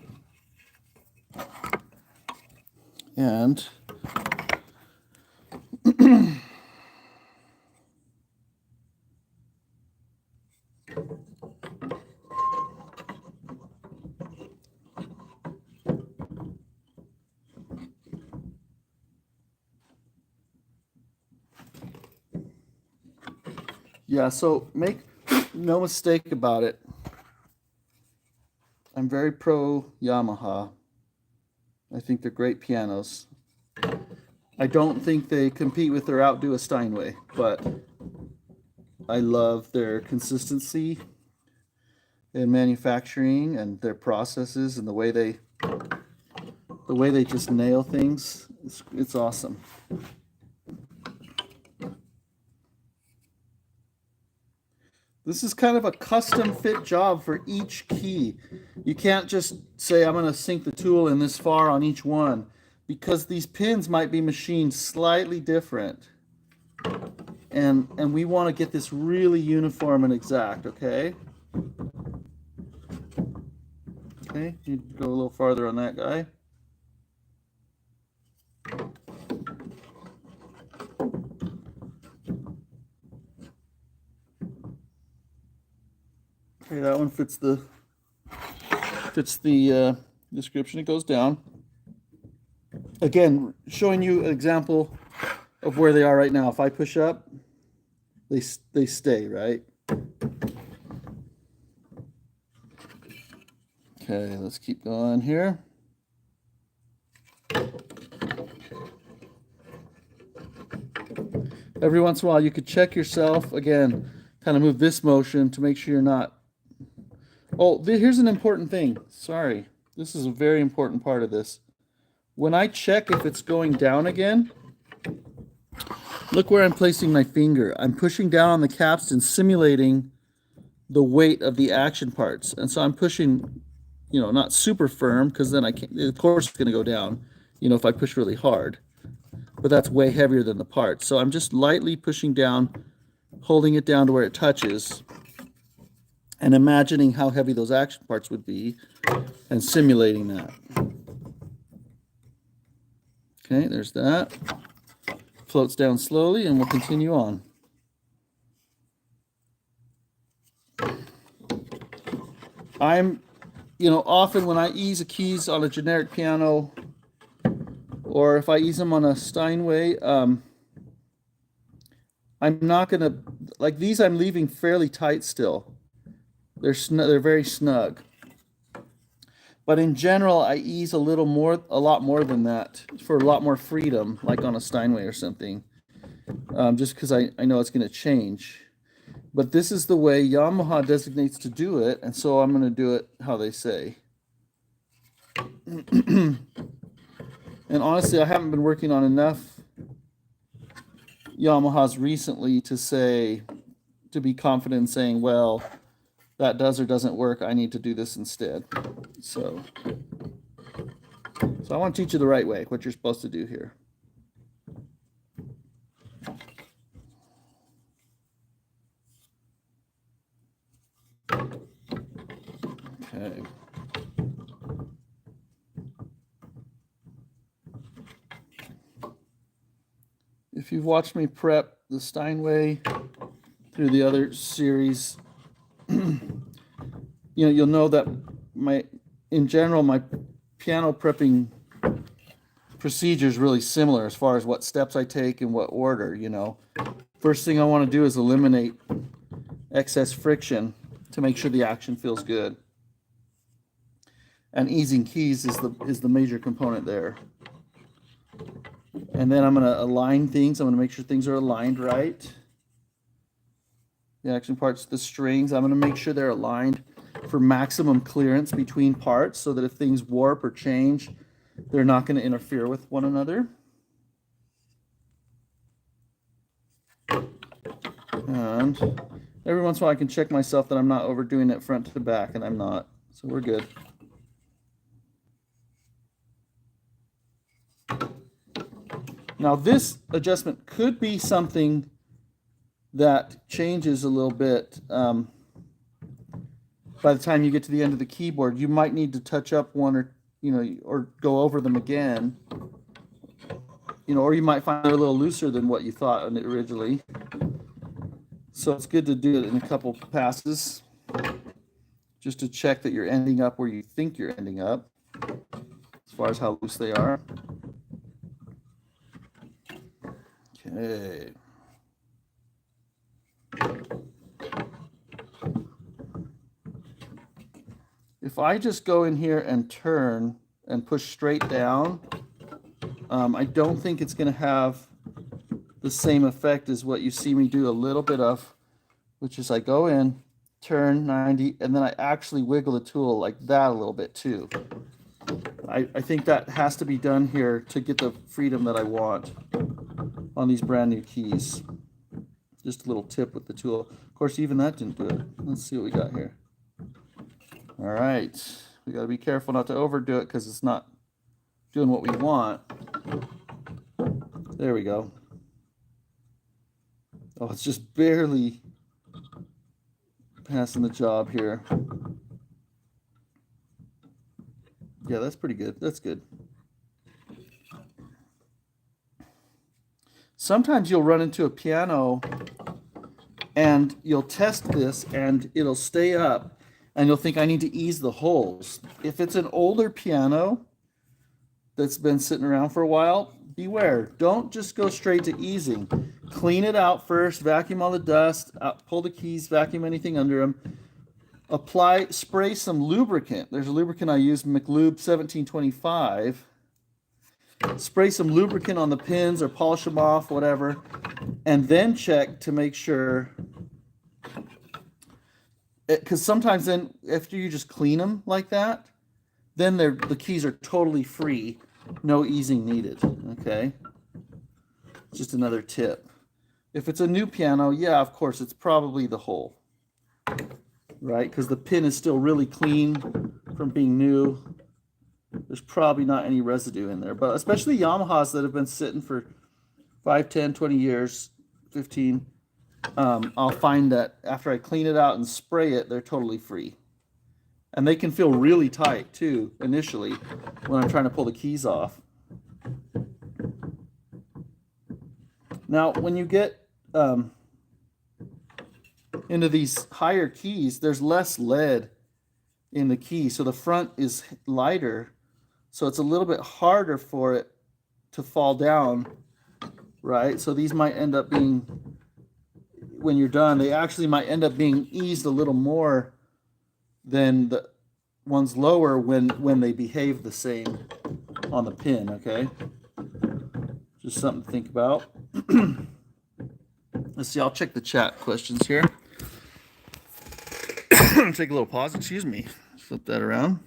Speaker 1: And yeah, so make no mistake about it. I'm very pro Yamaha. I think they're great pianos. I don't think they compete with or outdo a Steinway, but I love their consistency in manufacturing and their processes and the way they just nail things. It's awesome. This is kind of a custom fit job for each key. You can't just say, I'm going to sink the tool in this far on each one, because these pins might be machined slightly different. And we want to get this really uniform and exact, okay? Okay, you go a little farther on that guy. Okay, that one fits the description. It goes down. Again, showing you an example of where they are right now. If I push up, they stay, right? Okay, let's keep going here. Every once in a while, you could check yourself again. Kind of move this motion to make sure you're not. Oh, here's an important thing. Sorry, this is a very important part of this. When I check if it's going down again, look where I'm placing my finger. I'm pushing down on the capstan, simulating the weight of the action parts. And so I'm pushing, you know, not super firm, because then I can't, of course it's going to go down, you know, if I push really hard. But that's way heavier than the part. So I'm just lightly pushing down, holding it down to where it touches, and imagining how heavy those action parts would be and simulating that. Okay, there's that. Floats down slowly, and we'll continue on. Often when I ease the keys on a generic piano, or if I ease them on a Steinway, I'm not gonna, like these I'm leaving fairly tight still. They're very snug. But in general, I ease a lot more than that for a lot more freedom, like on a Steinway or something, just because I know it's going to change. But this is the way Yamaha designates to do it, and so I'm going to do it how they say. And honestly, I haven't been working on enough Yamahas recently to be confident in saying, well, that does or doesn't work, I need to do this instead. So I want to teach you the right way, what you're supposed to do here. Okay. If you've watched me prep the Steinway through the other series, you'll know that in general, my piano prepping procedure is really similar as far as what steps I take and what order, First thing I want to do is eliminate excess friction to make sure the action feels good. And easing keys is the major component there. And then I'm going to align things. I'm going to make sure things are aligned right. the action parts, the strings. I'm going to make sure they're aligned for maximum clearance between parts so that if things warp or change, they're not going to interfere with one another. And every once in a while I can check myself that I'm not overdoing it front to back, and I'm not. So we're good. Now this adjustment could be something that changes a little bit by the time you get to the end of the keyboard. You might need to touch up one or, or go over them again. Or you might find they're a little looser than what you thought originally. So it's good to do it in a couple passes just to check that you're ending up where you think you're ending up as far as how loose they are. Okay. If I just go in here and turn and push straight down, I don't think it's going to have the same effect as what you see me do a little bit of, which is I go in, turn 90, and then I actually wiggle the tool like that a little bit too. I think that has to be done here to get the freedom that I want on these brand new keys. Just a little tip with the tool. Of course, even that didn't do it. Let's see what we got here. All right, we got to be careful not to overdo it because it's not doing what we want. There we go. Oh, it's just barely passing the job here. Yeah, that's pretty good. That's good. Sometimes you'll run into a piano and you'll test this and it'll stay up and you'll think I need to ease the holes. If it's an older piano that's been sitting around for a while, beware. Don't just go straight to easing. Clean it out first, vacuum all the dust, pull the keys, vacuum anything under them. Spray some lubricant. There's a lubricant I use, McLube 1725. Spray some lubricant on the pins or polish them off, whatever, and then check to make sure. Because sometimes then, after you just clean them like that, then the keys are totally free, no easing needed. Okay, just another tip. If it's a new piano, yeah, of course, it's probably the hole, right? Because the pin is still really clean from being new. There's probably not any residue in there, but especially Yamahas that have been sitting for 5, 10, 20 years, 15, I'll find that after I clean it out and spray it, they're totally free. And they can feel really tight too, initially, when I'm trying to pull the keys off. Now, when you get into these higher keys, there's less lead in the key, so the front is lighter, so it's a little bit harder for it to fall down, right? So these might end up being, when you're done, they actually might end up being eased a little more than the ones lower when they behave the same on the pin, okay? Just something to think about. Let's see, I'll check the chat questions here. Take a little pause, excuse me. Flip that around.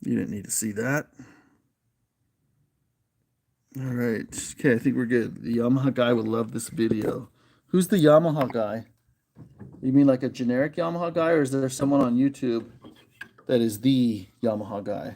Speaker 1: You didn't need to see that. All right, okay, I think we're good. The Yamaha guy would love this video. Who's the Yamaha guy? You mean like a generic Yamaha guy, or is there someone on YouTube that is the Yamaha guy?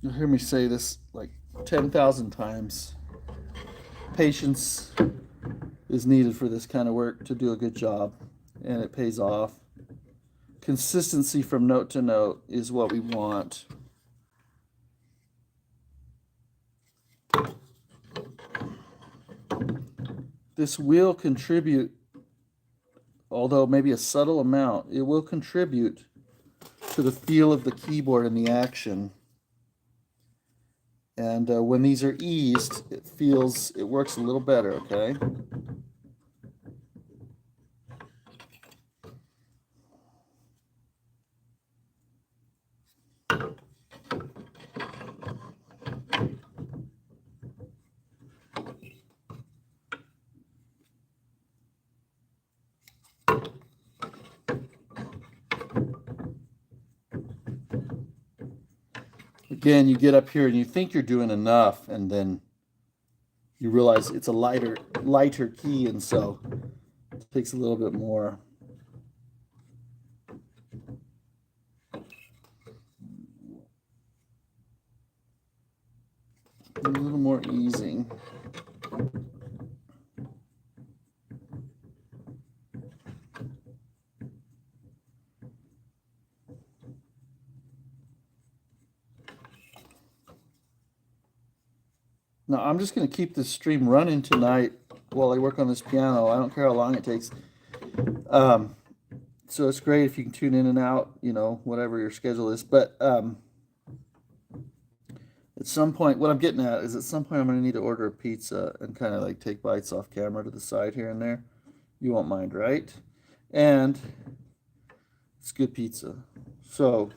Speaker 1: You'll hear me say this like 10,000 times. Patience is needed for this kind of work to do a good job, and it pays off. Consistency from note to note is what we want. this will contribute, although maybe a subtle amount, it will contribute to the feel of the keyboard and the action. And when these are eased, it works a little better, okay? Again, you get up here and you think you're doing enough, and then you realize it's a lighter key, and so it takes a little bit more. A little more easing. Now I'm just going to keep this stream running tonight while I work on this piano. I don't care how long it takes. So it's great if you can tune in and out, you know, whatever your schedule is. But at some point, what I'm getting at is at some point I'm going to need to order a pizza and kind of like take bites off camera to the side here and there. You won't mind, right? And it's good pizza. So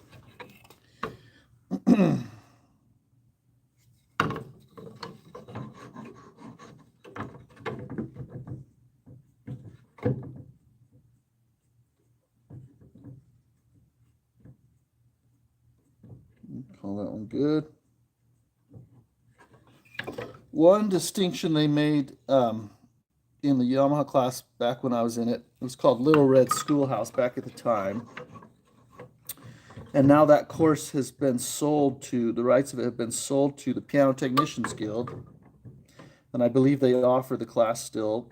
Speaker 1: call that one good. One distinction they made in the Yamaha class back when I was in it, it was called Little Red Schoolhouse back at the time. And now that course has been sold to, the rights of it have been sold to the Piano Technicians Guild. And I believe they offer the class still.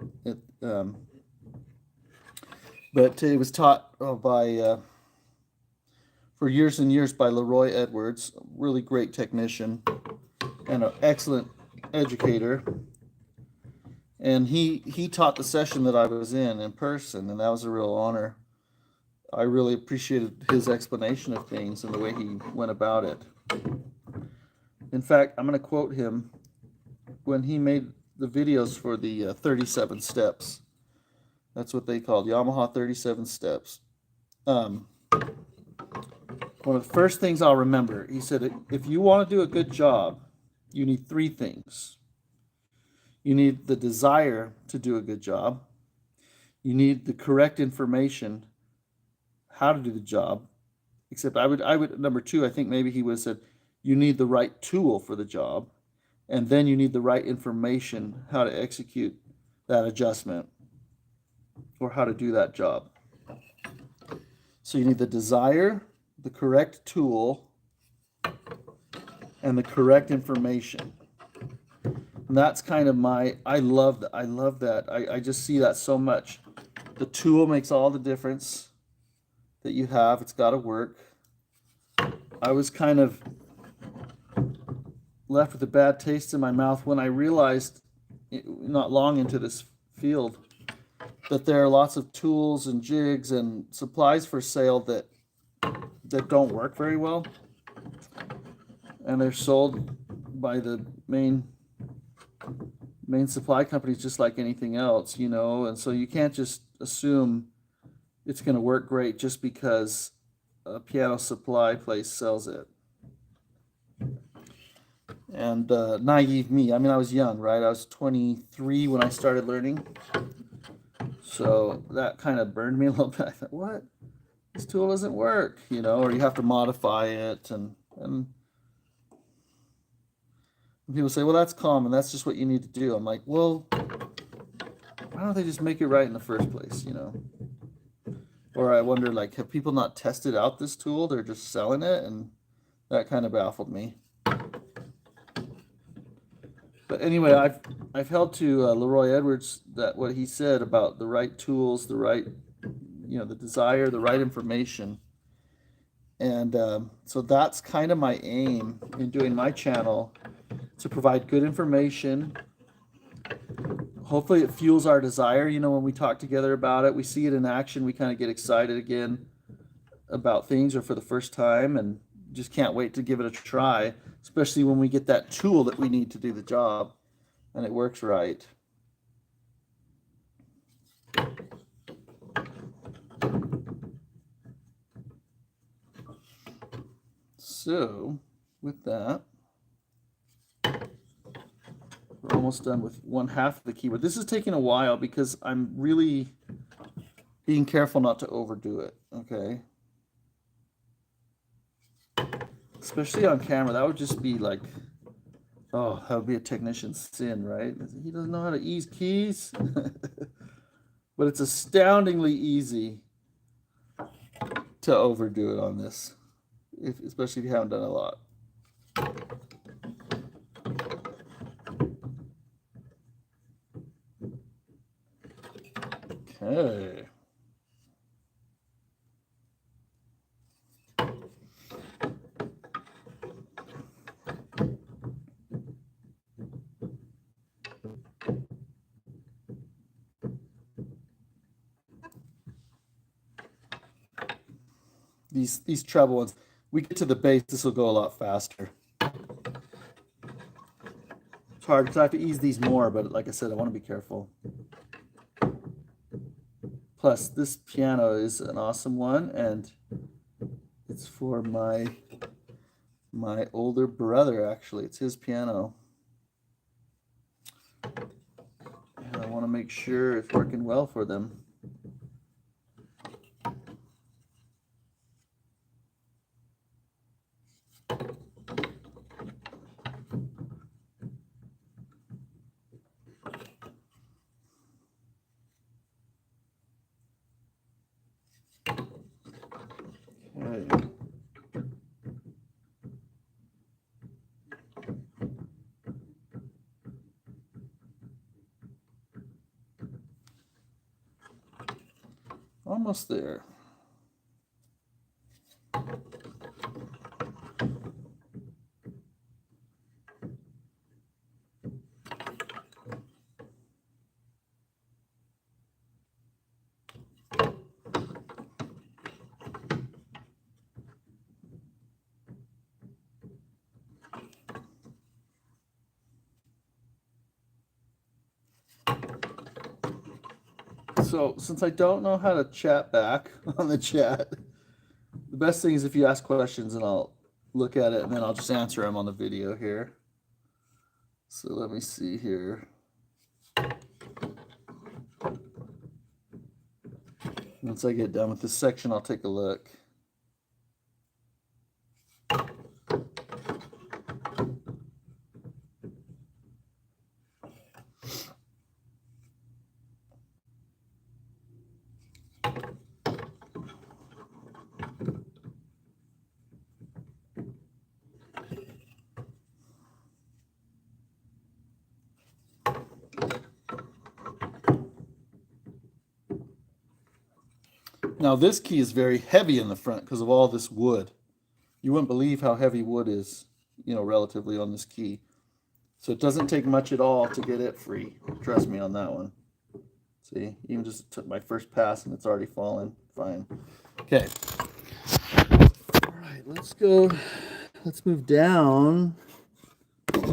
Speaker 1: But it was taught by, for years and years by Leroy Edwards, a really great technician and an excellent educator. And he taught the session that I was in person, and that was a real honor. I really appreciated his explanation of things and the way he went about it. In fact, I'm going to quote him when he made the videos for the 37 steps. That's what they called, Yamaha 37 steps. One of the first things I'll remember, he said, if you want to do a good job, you need three things. You need the desire to do a good job. You need the correct information how to do the job. Except I would number two, I think maybe he would have said, you need the right tool for the job. And then you need the right information how to execute that adjustment or how to do that job. So you need the desire, the correct tool, and the correct information. And that's kind of I love that. I just see that so much. The tool makes all the difference that you have. It's got to work. I was kind of left with a bad taste in my mouth when I realized, not long into this field, that there are lots of tools and jigs and supplies for sale that don't work very well. And they're sold by the main supply companies just like anything else, you know, and so you can't just assume it's going to work great just because a piano supply place sells it. And naive me, I mean, I was young, right? I was 23 when I started learning. So that kind of burned me a little bit. I thought, what? This tool doesn't work, you know, or you have to modify it. And people say, well, that's common. That's just what you need to do. I'm like, well, why don't they just make it right in the first place, you know? Or I wonder, like, have people not tested out this tool? They're just selling it, and that kind of baffled me. But anyway, I've held to Leroy Edwards, that what he said about the right tools, the right, you know, the desire, the right information. And so that's kind of my aim in doing my channel, to provide good information, hopefully it fuels our desire. You know, when we talk together about it, we see it in action, we kind of get excited again about things, or for the first time, and just can't wait to give it a try, especially when we get that tool that we need to do the job and it works right. So with that, we're almost done with 1/2 of the keyboard. This is taking a while because I'm really being careful not to overdo it, okay? Especially on camera, that would just be like, oh, that would be a technician's sin, right? He doesn't know how to ease keys. But it's astoundingly easy to overdo it on this, especially if you haven't done a lot. Okay. These treble ones, we get to the bass, this will go a lot faster. It's hard because I have to ease these more, but like I said, I want to be careful. Plus, this piano is an awesome one, and it's for my older brother, actually. It's his piano. And I want to make sure it's working well for them. Okay. Almost there. So, since I don't know how to chat back on the chat, the best thing is if you ask questions and I'll look at it and then I'll just answer them on the video here. So let me see here. Once I get done with this section, I'll take a look. Now this key is very heavy in the front because of all this wood. You wouldn't believe how heavy wood is, you know, relatively on this key. So it doesn't take much at all to get it free. Trust me on that one. See, even just took my first pass and it's already fallen. Fine. Okay. All right, let's go. Let's move down.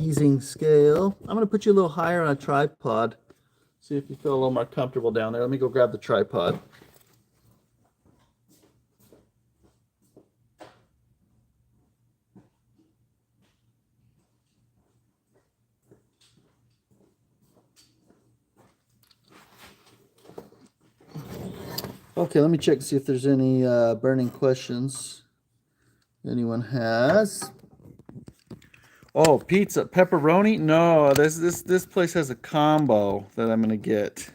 Speaker 1: Easing scale. I'm going to put you a little higher on a tripod. See if you feel a little more comfortable down there. Let me go grab the tripod. Okay, let me check to see if there's any burning questions anyone has. Oh, pizza, pepperoni? No, this place has a combo that I'm gonna get.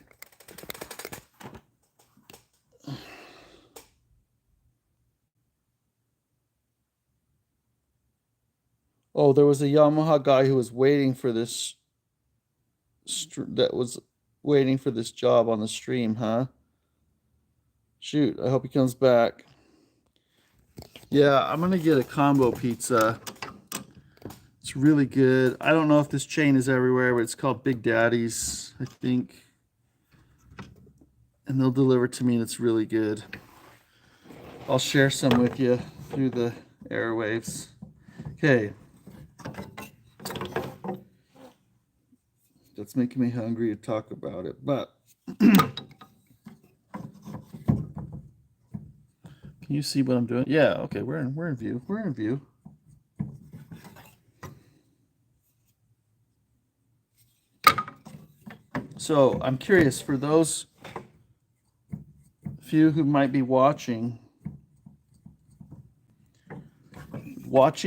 Speaker 1: Oh, there was a Yamaha guy who was waiting for this. That was waiting for this job on the stream, huh? Shoot, I hope he comes back. Yeah, I'm gonna get a combo pizza. It's really good. I don't know if this chain is everywhere, but it's called Big Daddy's, I think. And they'll deliver to me, and it's really good. I'll share some with you through the airwaves. Okay. That's making me hungry to talk about it, but can you see what I'm doing? Yeah, okay, we're in view. We're in view. So I'm curious, for those few who might be watching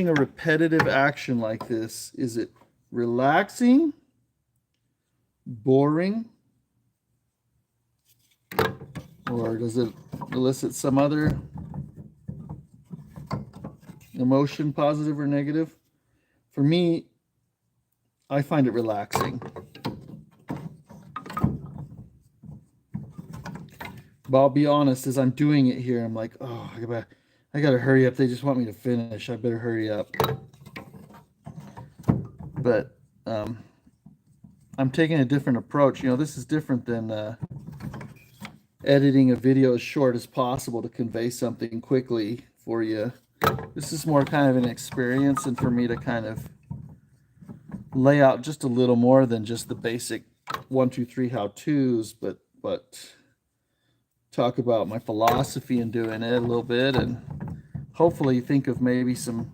Speaker 1: a repetitive action like this, is it relaxing, boring, or does it elicit some other emotion, positive or negative? For me, I find it relaxing. But I'll be honest, as I'm doing it here, I'm like, oh, I gotta hurry up. They just want me to finish. I better hurry up. But I'm taking a different approach. You know, this is different than editing a video as short as possible to convey something quickly for you. This is more kind of an experience, and for me to kind of lay out just a little more than just the basic 1, 2, 3 how-tos, but talk about my philosophy in doing it a little bit, and hopefully think of maybe some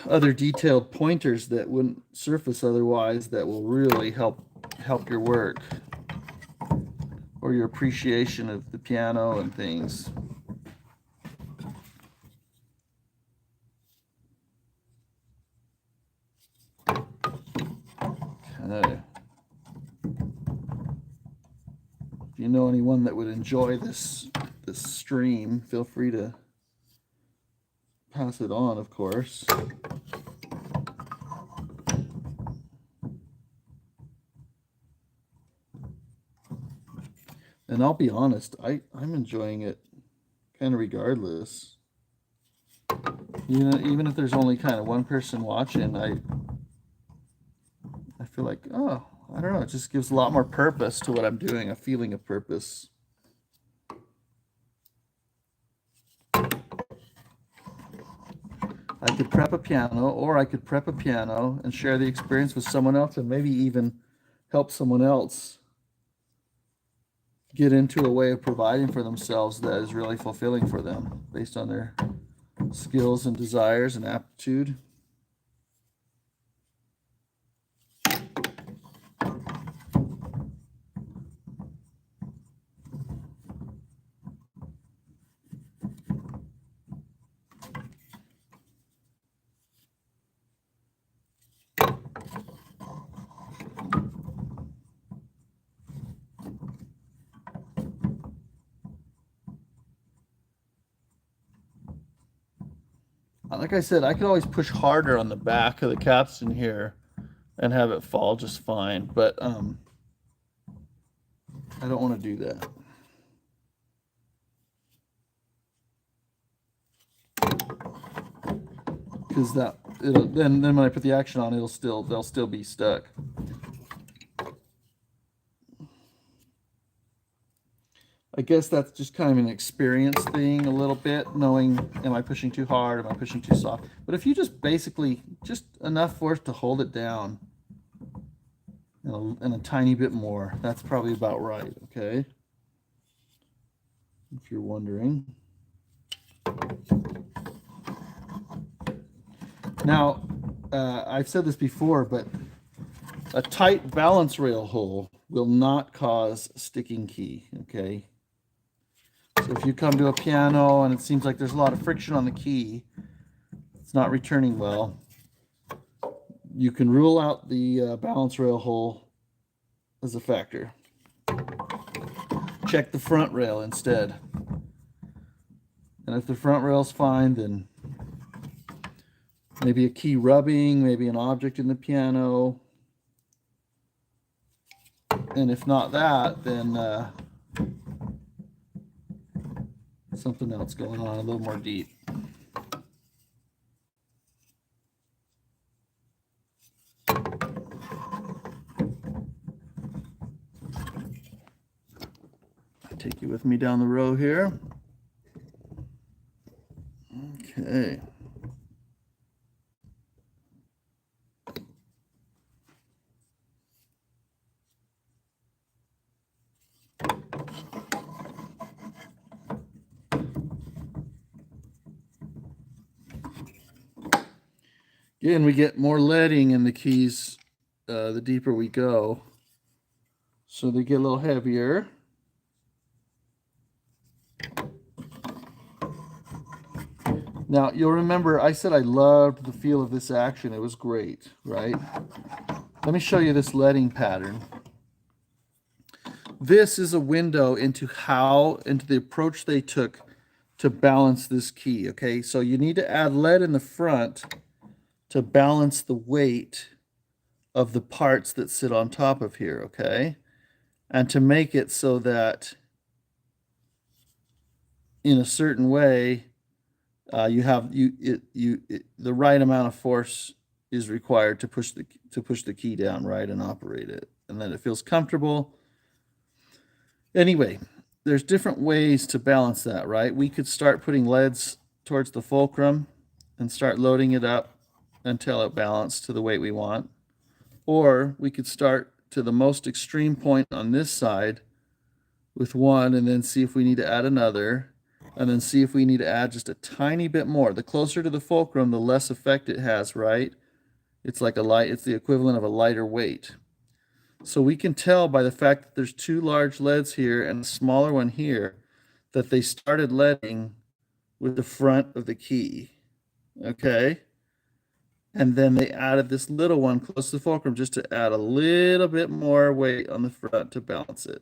Speaker 1: other detailed pointers that wouldn't surface otherwise that will really help your work or your appreciation of the piano and things. Okay. If you know anyone that would enjoy this stream, feel free to pass it on, of course. And I'll be honest, I'm enjoying it kind of regardless. You know, even if there's only kind of one person watching, I feel like, oh, I don't know, it just gives a lot more purpose to what I'm doing, a feeling of purpose. I could prep a piano, or I could prep a piano and share the experience with someone else, and maybe even help someone else get into a way of providing for themselves that is really fulfilling for them based on their skills and desires and aptitude. Like I said, I could always push harder on the back of the capstan here and have it fall just fine, but I don't want to do that. Because then when I put the action on, they'll still be stuck. I guess that's just kind of an experience thing a little bit, knowing, am I pushing too hard, am I pushing too soft? But if you just basically, just enough force to hold it down, and a tiny bit more, that's probably about right, okay? If you're wondering. Now, I've said this before, but a tight balance rail hole will not cause sticking key, okay? So if you come to a piano and it seems like there's a lot of friction on the key, it's not returning well, you can rule out the balance rail hole as a factor. Check the front rail instead. And if the front rail's fine, then maybe a key rubbing, maybe an object in the piano. And if not that, then something else going on a little more deep. take you with me down the row here. Okay. Again, we get more leading in the keys the deeper we go. So they get a little heavier. Now, you'll remember I said I loved the feel of this action. It was great, right? Let me show you this leading pattern. This is a window into the approach they took to balance this key, okay? So you need to add lead in the front to balance the weight of the parts that sit on top of here, okay? And to make it so that in a certain way, the right amount of force is required to push the key down, right, and operate it, and then it feels comfortable. Anyway, there's different ways to balance that, right? We could start putting leads towards the fulcrum and start loading it up until it balanced to the weight we want. Or we could start to the most extreme point on this side with one and then see if we need to add another, and then see if we need to add just a tiny bit more. The closer to the fulcrum, the less effect it has, right? It's like it's the equivalent of a lighter weight. So we can tell by the fact that there's two large leads here and a smaller one here that they started leading with the front of the key, okay? And then they added this little one close to the fulcrum just to add a little bit more weight on the front to balance it.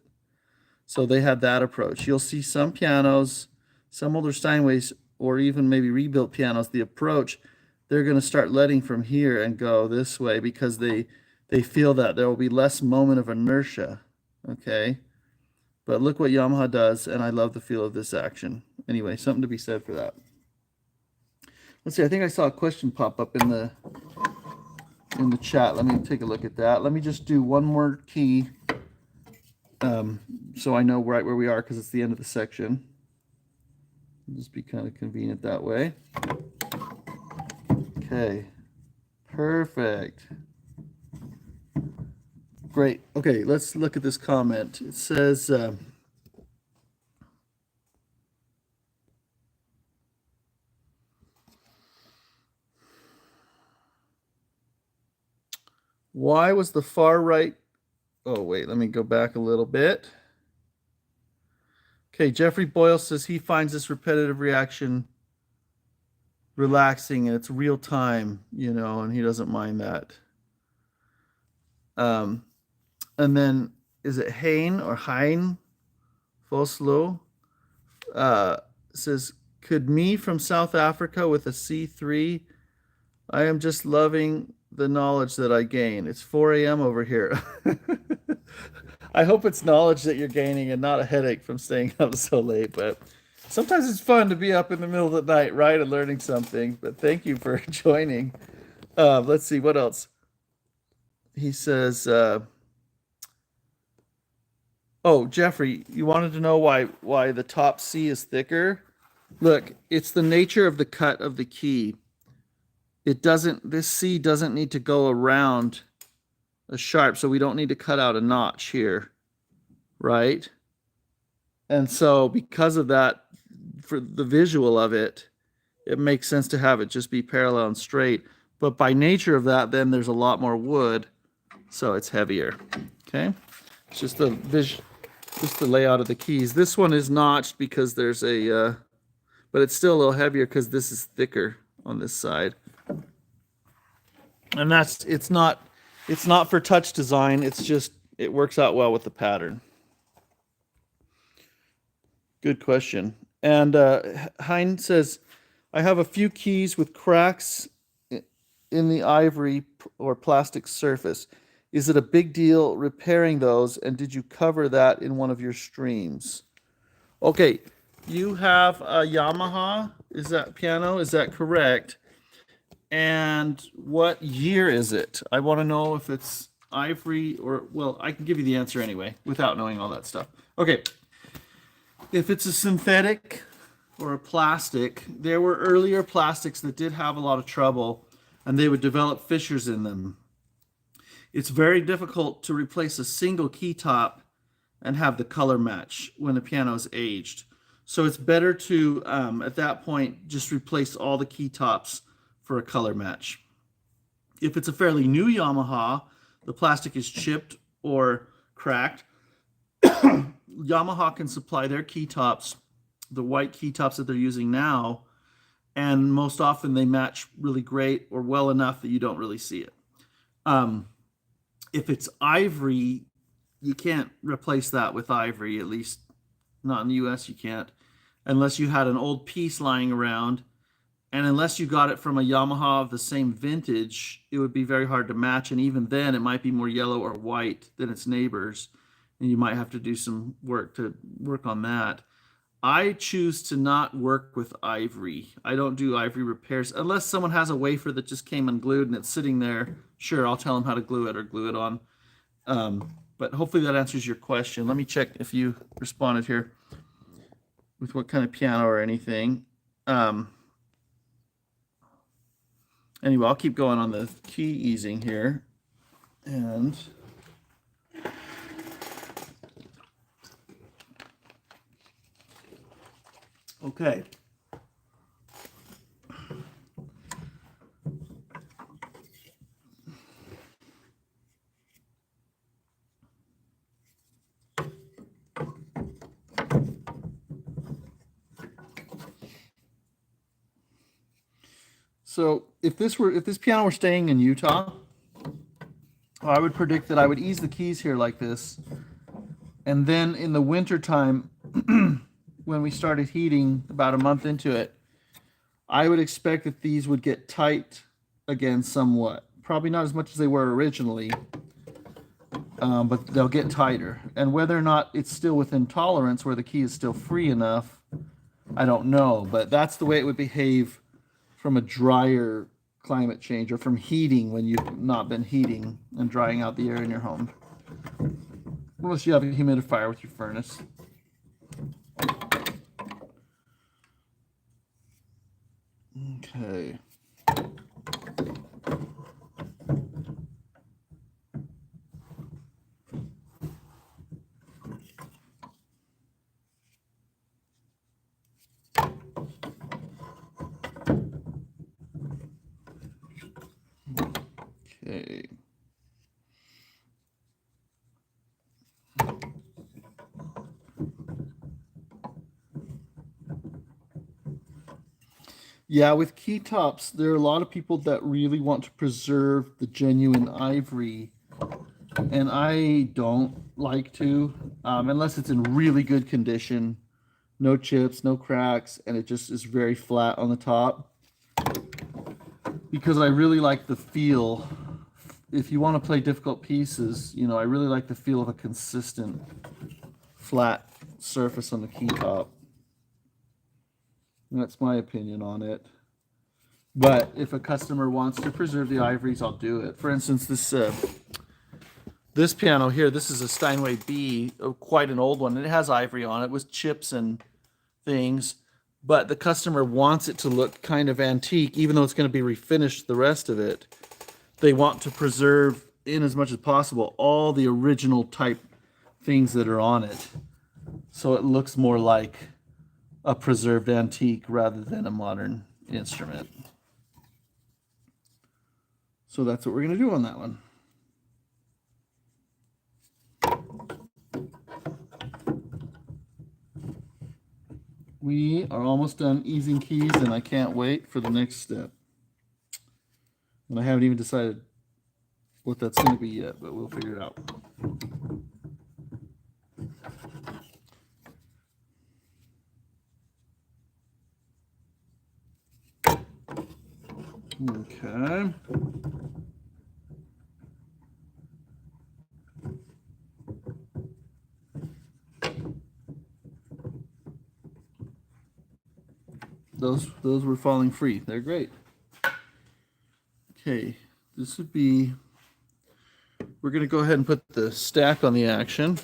Speaker 1: So they had that approach. You'll see some pianos, some older Steinways, or even maybe rebuilt pianos, the approach, they're going to start leading from here and go this way because they feel that there will be less moment of inertia, okay? But look what Yamaha does, and I love the feel of this action. Anyway, something to be said for that. Let's see, I think I saw a question pop up in the chat. Let me take a look at that. Let me just do one more key so I know right where we are because it's the end of the section. It'll just be kind of convenient that way. Okay, perfect. Great. Okay, let's look at this comment. It says, why was the far right? Oh, wait, let me go back a little bit. Okay, Jeffrey Boyle says he finds this repetitive reaction relaxing and it's real time, you know, and he doesn't mind that. And then is it Hein or Hein Foslo? Says, could me from South Africa with a C3? I am just loving the knowledge that I gain. It's 4 a.m. over here. I hope it's knowledge that you're gaining and not a headache from staying up so late, but sometimes it's fun to be up in the middle of the night, right, and learning something. But thank you for joining. Let's see, what else? He says, oh, Jeffrey, you wanted to know why the top C is thicker? Look, it's the nature of the cut of the key. This C doesn't need to go around a sharp, so we don't need to cut out a notch here, right? And so because of that, for the visual of it, it makes sense to have it just be parallel and straight. But by nature of that, then there's a lot more wood, so it's heavier. Okay, it's just the layout of the keys. This one is notched because there's a, but it's still a little heavier because this is thicker on this side. And it's not for touch design. It's just, it works out well with the pattern. Good question. And Hein says, I have a few keys with cracks in the ivory or plastic surface. Is it a big deal repairing those? And did you cover that in one of your streams? Okay, you have a Yamaha, piano? Is that correct? And what year is it? I want to know if it's ivory or, well, I can give you the answer anyway without knowing all that stuff. Okay. If it's a synthetic or a plastic, there were earlier plastics that did have a lot of trouble and they would develop fissures in them. It's very difficult to replace a single key top and have the color match when the piano is aged. So it's better to, at that point, just replace all the key tops for a color match. If it's a fairly new Yamaha, the plastic is chipped or cracked. Yamaha can supply their key tops, the white key tops that they're using now, and most often they match really great or well enough that you don't really see it. If it's ivory, you can't replace that with ivory, at least not in the US you can't, unless you had an old piece lying around. And unless you got it from a Yamaha of the same vintage, it would be very hard to match. And even then, it might be more yellow or white than its neighbors. And you might have to do some work on that. I choose to not work with ivory. I don't do ivory repairs unless someone has a wafer that just came unglued and it's sitting there. Sure, I'll tell them how to glue it or glue it on. But hopefully that answers your question. Let me check if you responded here with what kind of piano or anything. Anyway, I'll keep going on the key easing here. And okay. So if this piano were staying in Utah, I would predict that I would ease the keys here like this. And then in the winter time, when we started heating about a month into it, I would expect that these would get tight again somewhat. Probably not as much as they were originally, but they'll get tighter. And whether or not it's still within tolerance where the key is still free enough, I don't know. But that's the way it would behave from a drier climate change or from heating when you've not been heating and drying out the air in your home. Unless you have a humidifier with your furnace. Okay. Okay. Yeah, with key tops, there are a lot of people that really want to preserve the genuine ivory, and I don't like to, unless it's in really good condition, no chips, no cracks, and it just is very flat on the top. Because I really like the feel. If you want to play difficult pieces, I really like the feel of a consistent flat surface on the key top. That's my opinion on it. But if a customer wants to preserve the ivories, I'll do it. For instance, this piano here, this is a Steinway B, quite an old one, and it has ivory on it with chips and things. But the customer wants it to look kind of antique, even though it's going to be refinished the rest of it. They want to preserve, in as much as possible, all the original type things that are on it. So it looks more like a preserved antique rather than a modern instrument. So that's what we're going to do on that one. We are almost done easing keys, and I can't wait for the next step. And I haven't even decided what that's going to be yet, but we'll figure it out. Okay. Those were falling free. They're great. Okay, this would be, we're going to go ahead and put the stack on the action.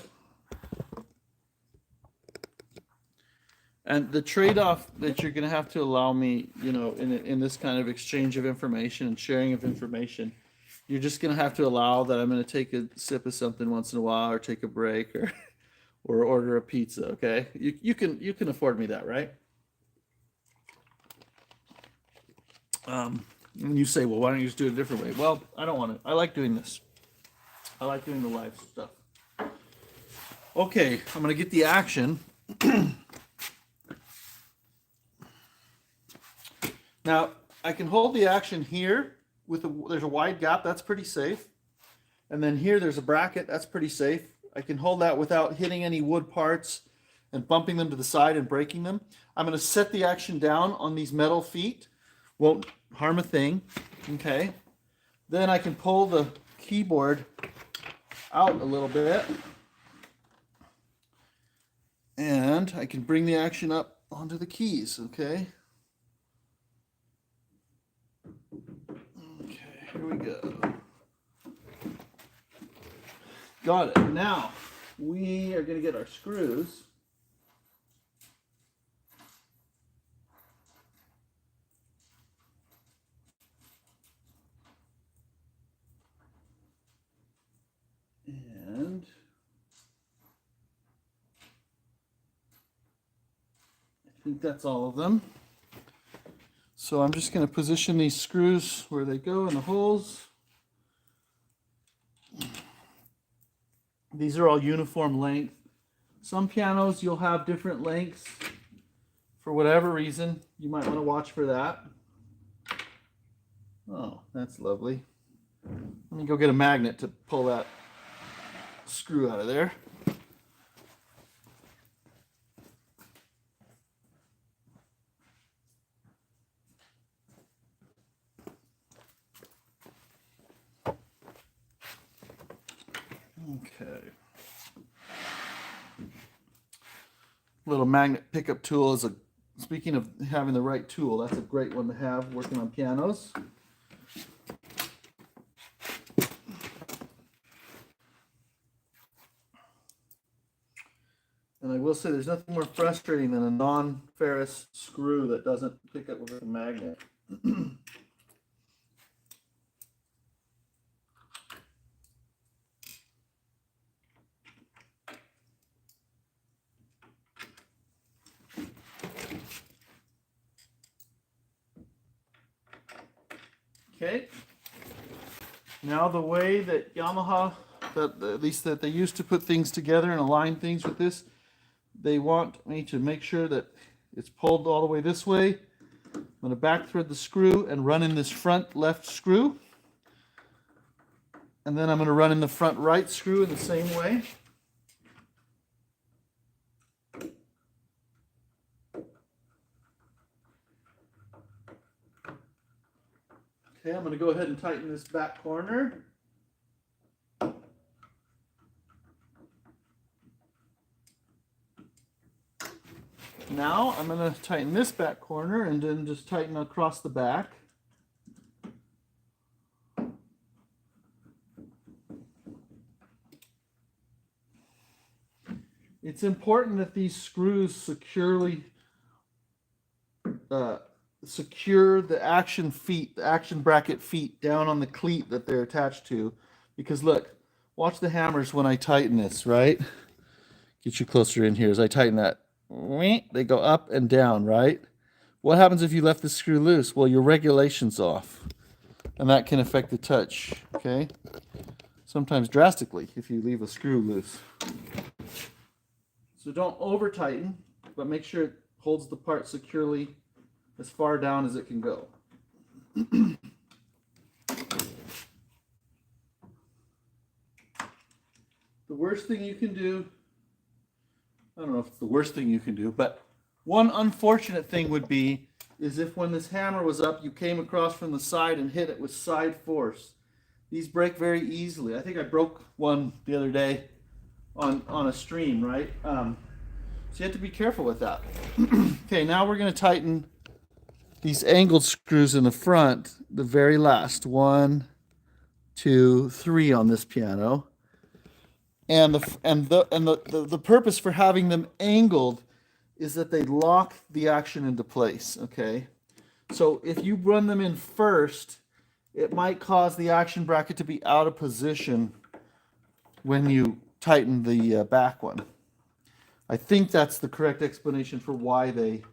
Speaker 1: And the trade-off that you're going to have to allow me, you know, in this kind of exchange of information and sharing of information, you're just going to have to allow that I'm going to take a sip of something once in a while, or take a break, or order a pizza. Okay, you can afford me that, right? And you say, well, why don't you just do it a different way? Well, I don't want to. I like doing this. I like doing the live stuff. Okay, I'm going to get the action. Now, I can hold the action here there's a wide gap, that's pretty safe. And then here there's a bracket, that's pretty safe. I can hold that without hitting any wood parts and bumping them to the side and breaking them. I'm going to set the action down on these metal feet. Won't harm a thing. Okay. Then I can pull the keyboard out a little bit. And I can bring the action up onto the keys. Okay. Here we go. Got it. Now we are going to get our screws. And I think that's all of them. So I'm just going to position these screws where they go in the holes. These are all uniform length. Some pianos you'll have different lengths for whatever reason. You might want to watch for that. Oh, that's lovely. Let me go get a magnet to pull that screw out of there. Okay. Little magnet pickup tool is speaking of having the right tool, that's a great one to have working on pianos. And I will say there's nothing more frustrating than a non-ferrous screw that doesn't pick up with a magnet. Okay. Now the way that Yamaha, at least that they used to put things together and align things with this, they want me to make sure that it's pulled all the way this way. I'm going to back thread the screw and run in this front left screw. And then I'm going to run in the front right screw in the same way. Okay, I'm going to go ahead and tighten this back corner. Now I'm going to tighten this back corner and then just tighten across the back. It's important that these screws securely secure the action feet, the action bracket feet down on the cleat that they're attached to. Because look, watch the hammers when I tighten this, right? Get you closer in here as I tighten that. They go up and down, right? What happens if you left the screw loose? Well, your regulation's off. And that can affect the touch, okay? Sometimes drastically if you leave a screw loose. So don't over tighten, but make sure it holds the part securely as far down as it can go. The worst thing you can do, I don't know if it's the worst thing you can do, but one unfortunate thing would be is if when this hammer was up, you came across from the side and hit it with side force. These break very easily. I think I broke one the other day on a stream, right? So you have to be careful with that. Okay, now we're going to tighten these angled screws in the front, the very last. 1, 2, 3 on this piano. And the purpose for having them angled is that they lock the action into place, okay? So if you run them in first, it might cause the action bracket to be out of position when you tighten the back one. I think that's the correct explanation for why they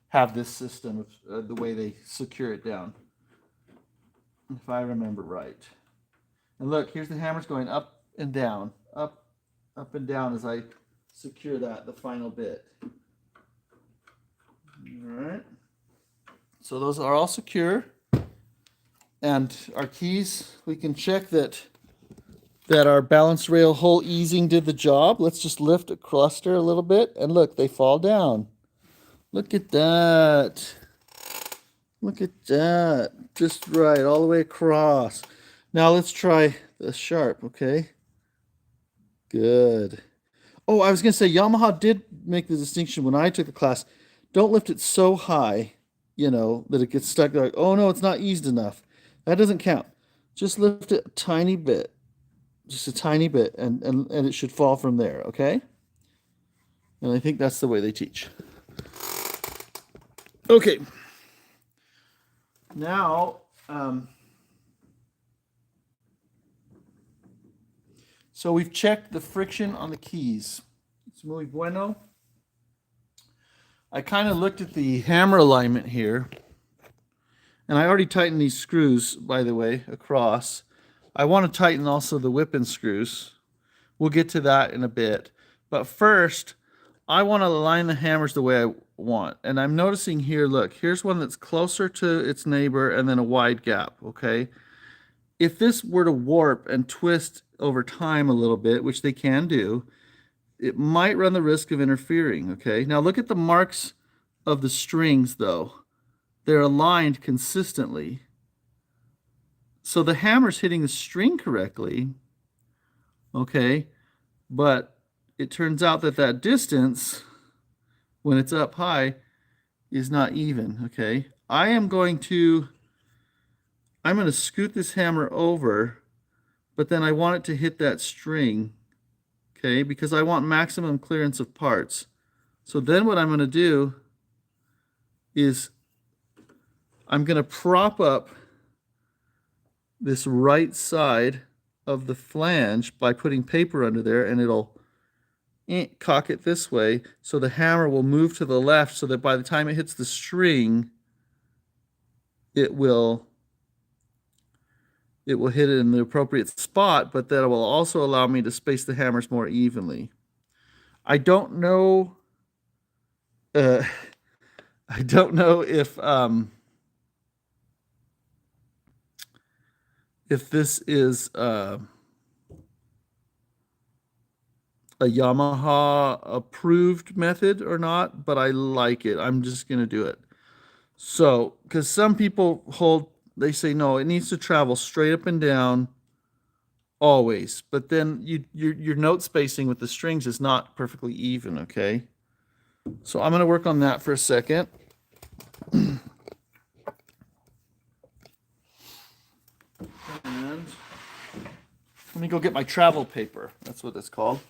Speaker 1: have this system, the way they secure it down, if I remember right. And look, here's the hammers going up and down, up and down as I secure the final bit. All right. So those are all secure. And our keys, we can check that our balance rail hole easing did the job. Let's just lift a cluster a little bit, and look, they fall down. Look at that. Look at that. Just right, all the way across. Now let's try the sharp, okay? Good. Oh, I was going to say, Yamaha did make the distinction when I took the class. Don't lift it so high, you know, that it gets stuck. Like, oh no, it's not eased enough. That doesn't count. Just lift it a tiny bit. Just a tiny bit, and it should fall from there, okay? And I think that's the way they teach. Okay. Now, so we've checked the friction on the keys. It's muy bueno. I kind of looked at the hammer alignment here, and I already tightened these screws, by the way, across. I want to tighten also the whipping screws. We'll get to that in a bit. But first, I want to align the hammers the way I want. And I'm noticing here, look, here's one that's closer to its neighbor and then a wide gap, okay? If this were to warp and twist over time a little bit, which they can do, it might run the risk of interfering, okay? Now look at the marks of the strings, though. They're aligned consistently. So the hammer's hitting the string correctly, okay? But it turns out that that distance, when it's up high, is not even, okay? I'm going to scoot this hammer over, but then I want it to hit that string, okay? Because I want maximum clearance of parts. So then what I'm going to do is I'm going to prop up this right side of the flange by putting paper under there, and it'll cock it this way, so the hammer will move to the left, so that by the time it hits the string, it will hit it in the appropriate spot, but that will also allow me to space the hammers more evenly. I don't know if this is a Yamaha approved method or not, but I like it. I'm just going to do it. So, because some people they say, no, it needs to travel straight up and down always. But then your note spacing with the strings is not perfectly even, okay? So I'm going to work on that for a second. And let me go get my travel paper. That's what it's called.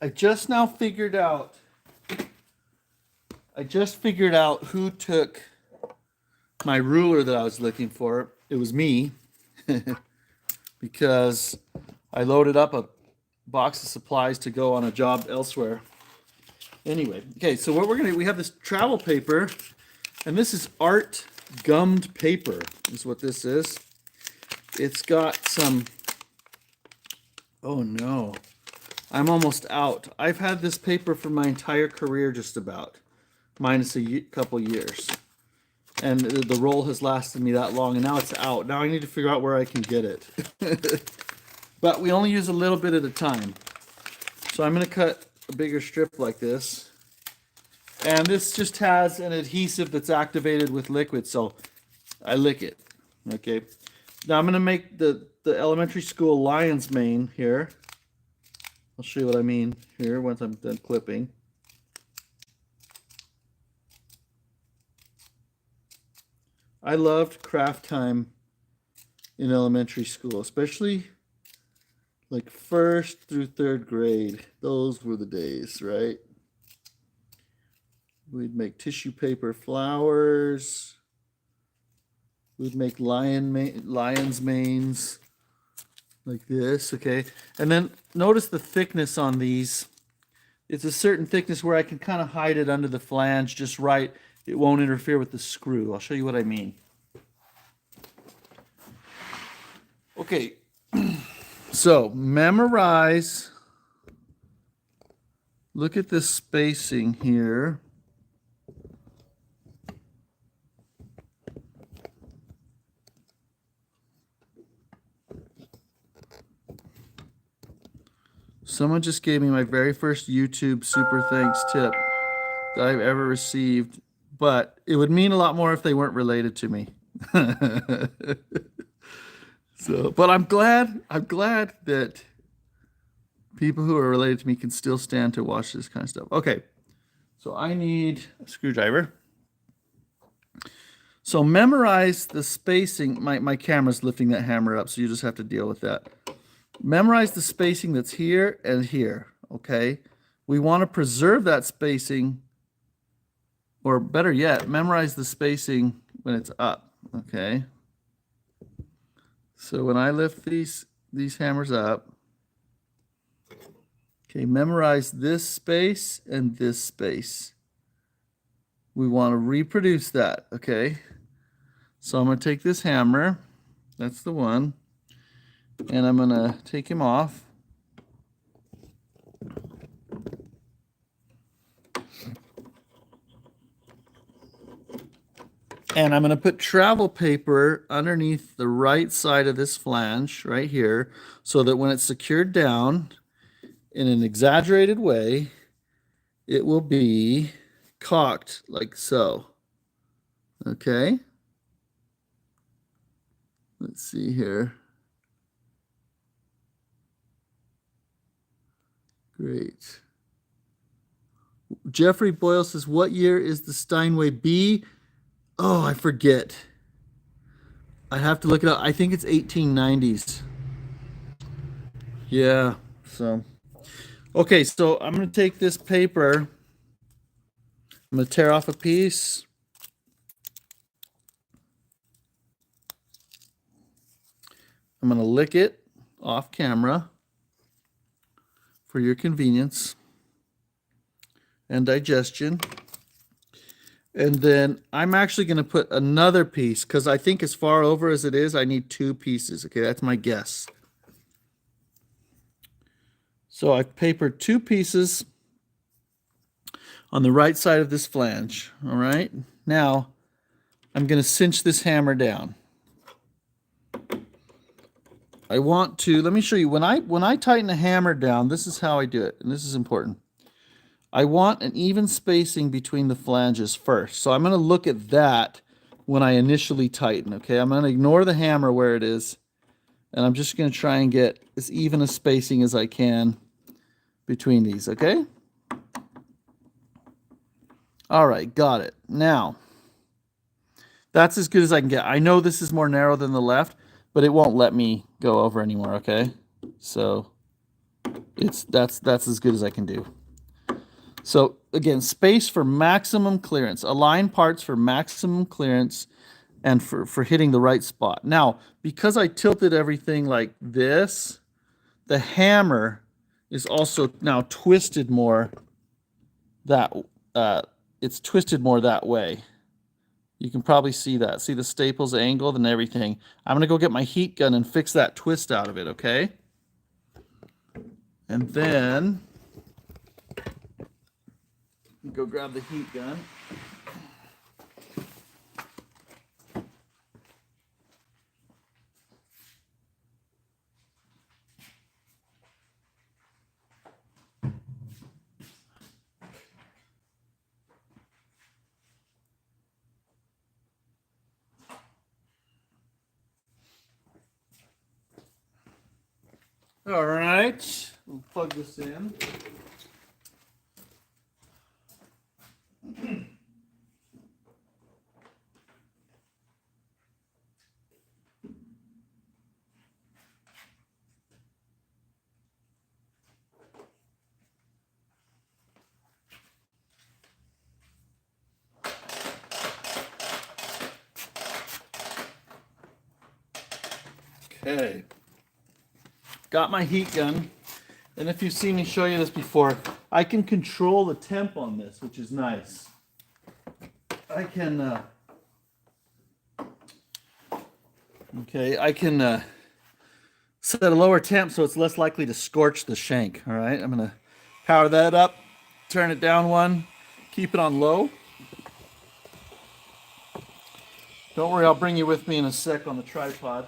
Speaker 1: I just figured out who took my ruler that I was looking for. It was me, because I loaded up a box of supplies to go on a job elsewhere. Anyway, okay, so what we have this travel paper, and this is art gummed paper, is what this is. It's got some, oh no, I'm almost out. I've had this paper for my entire career, just about, minus a couple years. And the roll has lasted me that long, and now it's out. Now I need to figure out where I can get it. but we only use a little bit at a time. So I'm going to cut a bigger strip like this. And this just has an adhesive that's activated with liquid, so I lick it. Okay. Now I'm going to make the elementary school lion's mane here. I'll show you what I mean here once I'm done clipping. I loved craft time in elementary school, especially like 1st through 3rd grade. Those were the days, right? We'd make tissue paper flowers. We'd make lion's manes like this, okay? And then notice the thickness on these. It's a certain thickness where I can kind of hide it under the flange just right. It won't interfere with the screw. I'll show you what I mean. Okay, so memorize. Look at this spacing here. Someone just gave me my very first YouTube super thanks tip that I've ever received, but it would mean a lot more if they weren't related to me. So, but I'm glad that people who are related to me can still stand to watch this kind of stuff. Okay, so I need a screwdriver. So memorize the spacing. My camera's lifting that hammer up, so you just have to deal with that. Memorize the spacing that's here and here, okay? We want to preserve that spacing, or better yet, memorize the spacing when it's up, okay? So when I lift these hammers up, okay, memorize this space and this space. We want to reproduce that, okay? So I'm going to take this hammer, that's the one, and I'm going to take him off. And I'm going to put travel paper underneath the right side of this flange right here so that when it's secured down in an exaggerated way, it will be cocked like so. Okay? Let's see here. Great. Jeffrey Boyle says, what year is the Steinway B? Oh, I forget. I have to look it up. I think it's 1890s. Yeah, so. Okay, so I'm going to take this paper. I'm going to tear off a piece. I'm going to lick it off camera for your convenience and digestion. And then I'm actually going to put another piece because I think as far over as it is, I need 2 pieces. Okay, that's my guess. So I papered 2 pieces on the right side of this flange. All right. Now I'm going to cinch this hammer down. I want to, let me show you, when I tighten a hammer down, this is how I do it, and this is important. I want an even spacing between the flanges first. So I'm going to look at that when I initially tighten, okay? I'm going to ignore the hammer where it is, and I'm just going to try and get as even a spacing as I can between these, okay? All right, got it. Now, that's as good as I can get. I know this is more narrow than the left, but it won't let me go over anymore, okay? So that's as good as I can do. So again, space for maximum clearance. Align parts for maximum clearance and for hitting the right spot. Now, because I tilted everything like this, the hammer is also now twisted more that it's twisted more that way. You can probably see that. See the staples angled and everything. I'm gonna go get my heat gun and fix that twist out of it, okay? And then go grab the heat gun. All right, we'll plug this in. Okay, got my heat gun, and if you've seen me show you this before, I can control the temp on this, which is nice. I can, I can set a lower temp so it's less likely to scorch the shank. All right, I'm gonna power that up, turn it down one, keep it on low. Don't worry, I'll bring you with me in a sec on the tripod.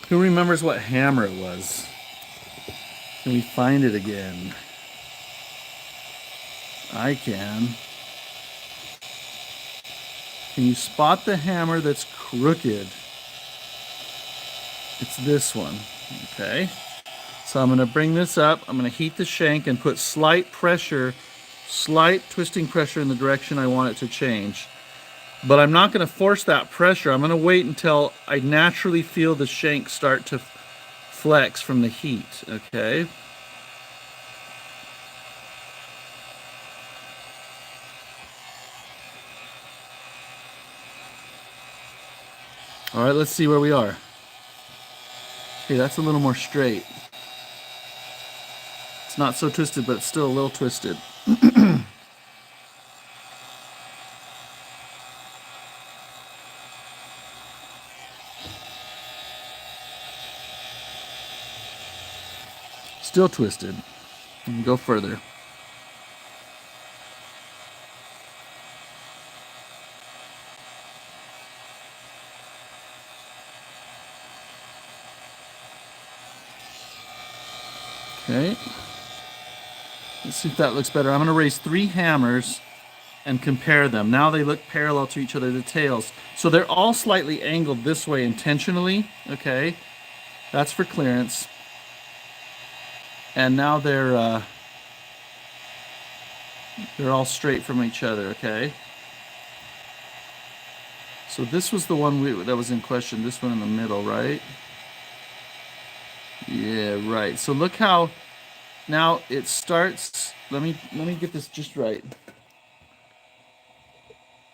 Speaker 1: Who remembers what hammer it was? Can we find it again? I can. Can you spot the hammer that's crooked? It's this one. Okay. So I'm going to bring this up. I'm going to heat the shank and put slight pressure, slight twisting pressure in the direction I want it to change. But I'm not going to force that pressure. I'm going to wait until I naturally feel the shank start to flex from the heat, okay? All right, let's see where we are. Okay, that's a little more straight. It's not so twisted, but it's still a little twisted. Still twisted. Go further. Okay. Let's see if that looks better. I'm going to raise 3 hammers and compare them. Now they look parallel to each other, the tails. So they're all slightly angled this way intentionally. Okay. That's for clearance. And now they're all straight from each other, okay? So this was the one that was in question, this one in the middle, right? Yeah, right. So look how now it starts. Let me get this just right.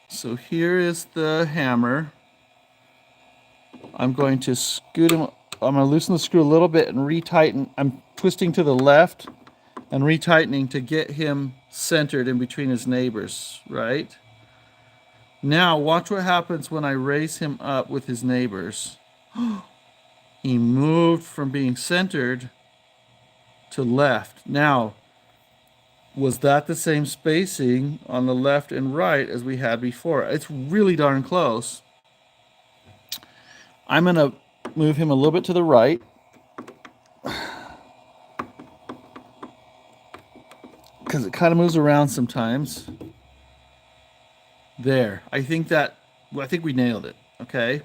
Speaker 1: So here is the hammer. I'm going to scoot him. I'm going to loosen the screw a little bit and retighten. I'm twisting to the left and retightening to get him centered in between his neighbors, right? Now watch what happens when I raise him up with his neighbors. He moved from being centered to left. Now, was that the same spacing on the left and right as we had before? It's really darn close. I'm going to move him a little bit to the right. Because it kind of moves around sometimes. There. I think we nailed it. Okay.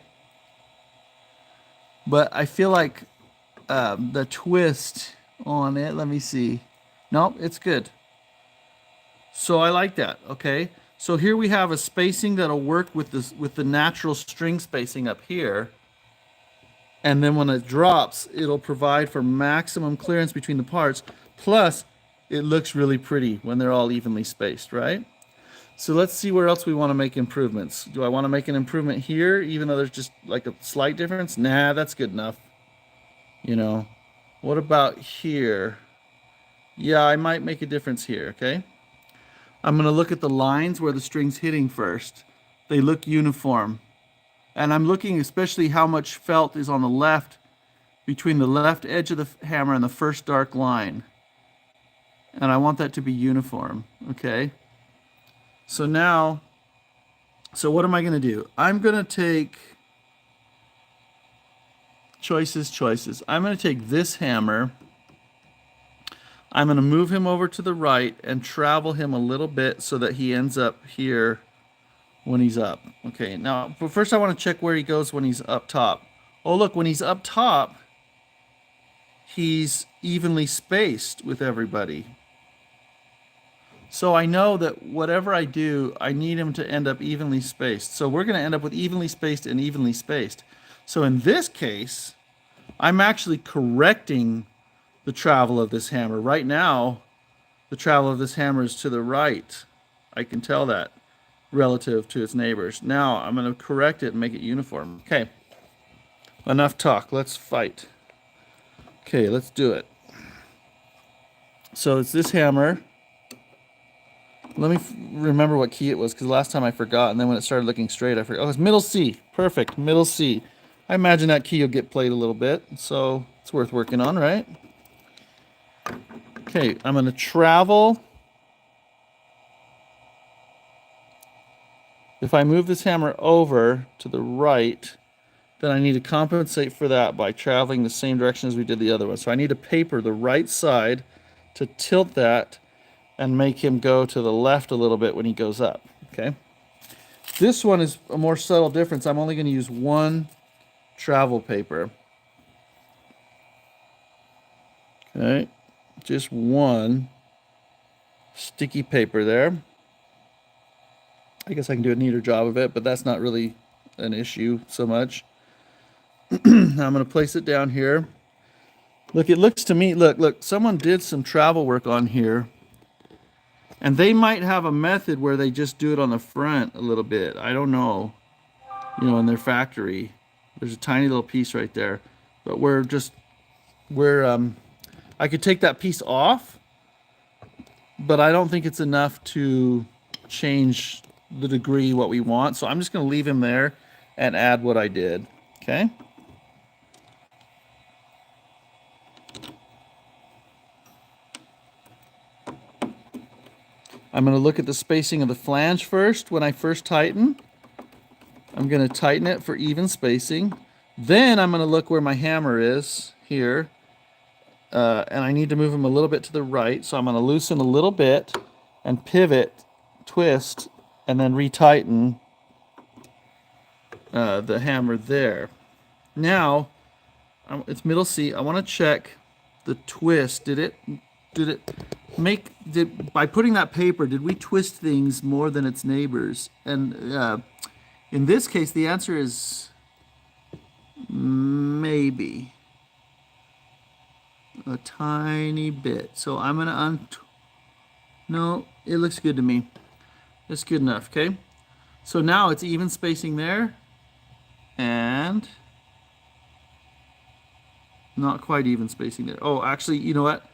Speaker 1: But I feel like the twist on it, let me see. Nope, it's good. So I like that. Okay. So here we have a spacing that'll work with the natural string spacing up here. And then when it drops, it'll provide for maximum clearance between the parts. Plus, it looks really pretty when they're all evenly spaced, right? So let's see where else we want to make improvements. Do I want to make an improvement here, even though there's just like a slight difference? Nah, that's good enough. You know, what about here? Yeah, I might make a difference here, okay? I'm going to look at the lines where the string's hitting first. They look uniform. And I'm looking especially how much felt is on the left, between the left edge of the hammer and the first dark line. And I want that to be uniform, okay? So now, what am I going to do? I'm going to take choices. I'm going to take this hammer. I'm going to move him over to the right and travel him a little bit so that he ends up here when he's up. Okay, now, but first I want to check where he goes when he's up top. Oh, look, when he's up top, he's evenly spaced with everybody. So I know that whatever I do, I need him to end up evenly spaced. So we're going to end up with evenly spaced and evenly spaced. So in this case, I'm actually correcting the travel of this hammer. Right now, the travel of this hammer is to the right. I can tell that relative to its neighbors. Now I'm going to correct it and make it uniform. Okay, enough talk. Let's fight. Okay, let's do it. So it's this hammer. Let me remember what key it was, because last time I forgot, and then when it started looking straight, I forgot. Oh, it's middle C. Perfect, middle C. I imagine that key will get played a little bit, so it's worth working on, right? Okay, I'm going to travel. If I move this hammer over to the right, then I need to compensate for that by traveling the same direction as we did the other one. So I need to paper the right side to tilt that and make him go to the left a little bit when he goes up, okay? This one is a more subtle difference. I'm only going to use one travel paper. Okay, just one sticky paper there. I guess I can do a neater job of it, but that's not really an issue so much. Now I'm going to place it down here. Look, it looks to me, look, someone did some travel work on here. And they might have a method where they just do it on the front a little bit. I don't know. You know, in their factory. There's a tiny little piece right there. But I could take that piece off, but I don't think it's enough to change the degree what we want. So I'm just going to leave him there and add what I did. Okay? I'm going to look at the spacing of the flange first when I first tighten. I'm going to tighten it for even spacing. Then I'm going to look where my hammer is here. And I need to move him a little bit to the right. So I'm going to loosen a little bit and pivot, twist, and then retighten the hammer there. Now, it's middle C. I want to check the twist. By putting that paper, did we twist things more than its neighbors? And in this case, the answer is maybe a tiny bit. So I'm gonna no, it looks good to me. It's good enough, okay? So now it's even spacing there, and not quite even spacing there. Oh, actually, you know what?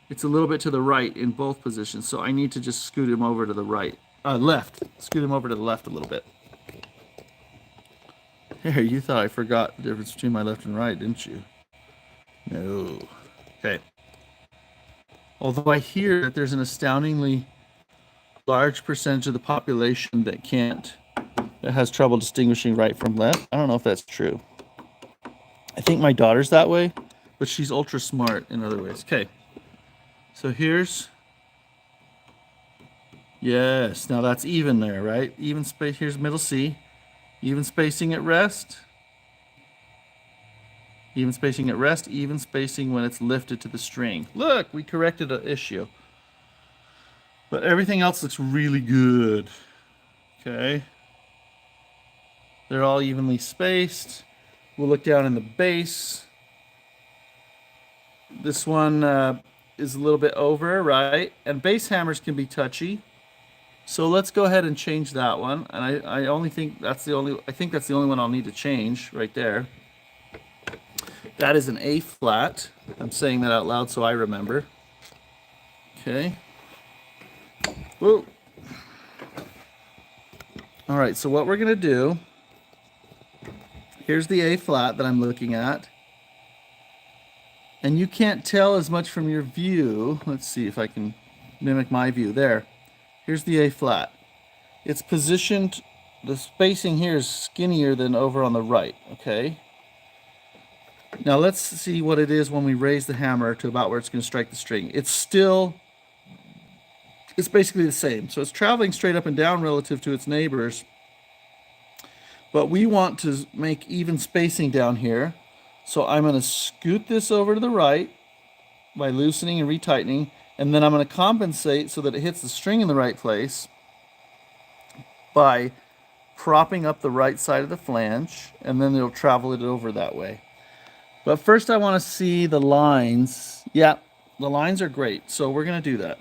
Speaker 1: It's a little bit to the right in both positions, so I need to just scoot him over to the right. Left. Scoot him over to the left a little bit. Here, you thought I forgot the difference between my left and right, didn't you? No. Okay. Although I hear that there's an astoundingly large percentage of the population that has trouble distinguishing right from left. I don't know if that's true. I think my daughter's that way, but she's ultra smart in other ways. Okay. So yes, now that's even there, right? Even space, here's middle C. Even spacing at rest. Even spacing at rest, even spacing when it's lifted to the string. Look, we corrected an issue. But everything else looks really good. Okay. They're all evenly spaced. We'll look down in the base. This one is a little bit over, right? And base hammers can be touchy. So let's go ahead and change that one. And I think that's the only one I'll need to change right there. That is an A flat. I'm saying that out loud so I remember. Okay. Whoa. All right, so what we're gonna do, here's the A flat that I'm looking at. And you can't tell as much from your view. Let's see if I can mimic my view. There. Here's the A flat. It's positioned, the spacing here is skinnier than over on the right, okay? Now let's see what it is when we raise the hammer to about where it's going to strike the string. It's basically the same. So it's traveling straight up and down relative to its neighbors. But we want to make even spacing down here. So I'm going to scoot this over to the right by loosening and retightening, and then I'm going to compensate so that it hits the string in the right place by propping up the right side of the flange, and then it'll travel it over that way. But first I want to see the lines. Yeah, the lines are great, so we're going to do that.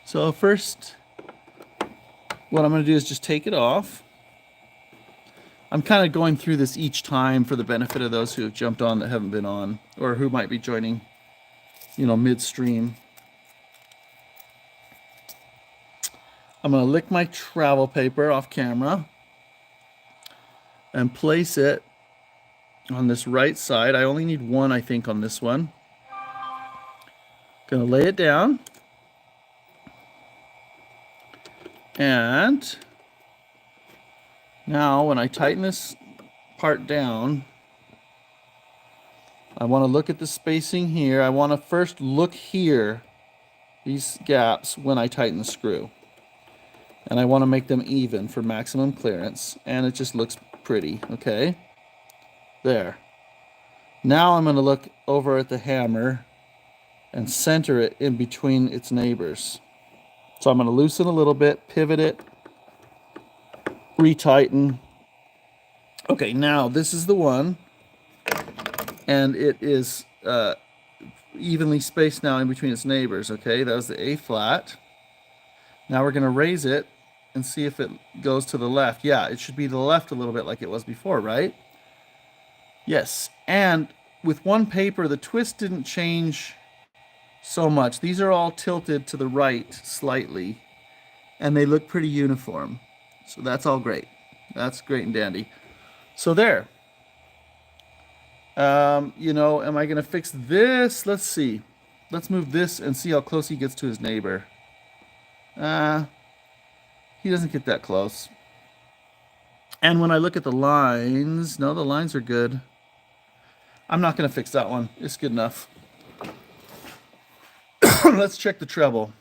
Speaker 1: So first, what I'm going to do is just take it off. I'm kind of going through this each time for the benefit of those who have jumped on that haven't been on, or who might be joining, midstream. I'm going to lick my travel paper off camera and place it on this right side. I only need one, I think, on this one. Going to lay it down. And now when I tighten this part down, I want to look at the spacing here. I want to first look here, these gaps, when I tighten the screw. And I want to make them even for maximum clearance. And it just looks pretty, okay? There. Now I'm going to look over at the hammer and center it in between its neighbors. So I'm going to loosen a little bit, pivot it, retighten. Okay, now this is the one. And it is evenly spaced now in between its neighbors, okay? That was the A flat. Now we're going to raise it and see if it goes to the left. Yeah, it should be to the left a little bit like it was before, right? Yes, and with one paper, the twist didn't change so much. These are all tilted to the right slightly, and they look pretty uniform. So that's all great. That's great and dandy. So there. Am I going to fix this? Let's see. Let's move this and see how close he gets to his neighbor. He doesn't get that close. And when I look at the lines, no, the lines are good. I'm not going to fix that one. It's good enough. Let's check the treble.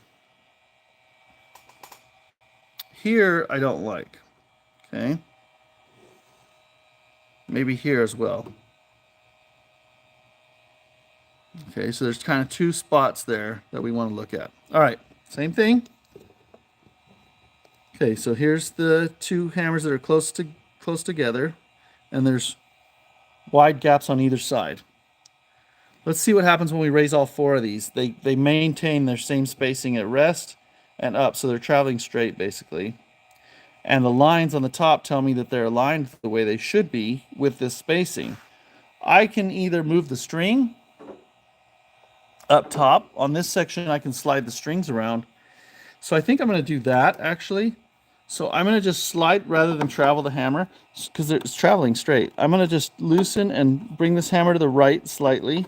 Speaker 1: Here, I don't like. Okay. Maybe here as well. Okay, so there's kind of two spots there that we want to look at. All right, same thing. Okay, so here's the two hammers that are close together, and there's wide gaps on either side. Let's see what happens when we raise all four of these. They maintain their same spacing at rest and up, so they're traveling straight basically. And the lines on the top tell me that they're aligned the way they should be with this spacing. I can either move the string up top. On this section, I can slide the strings around. So I think I'm going to do that, actually. So I'm going to just slide rather than travel the hammer, because it's traveling straight. I'm going to just loosen and bring this hammer to the right slightly.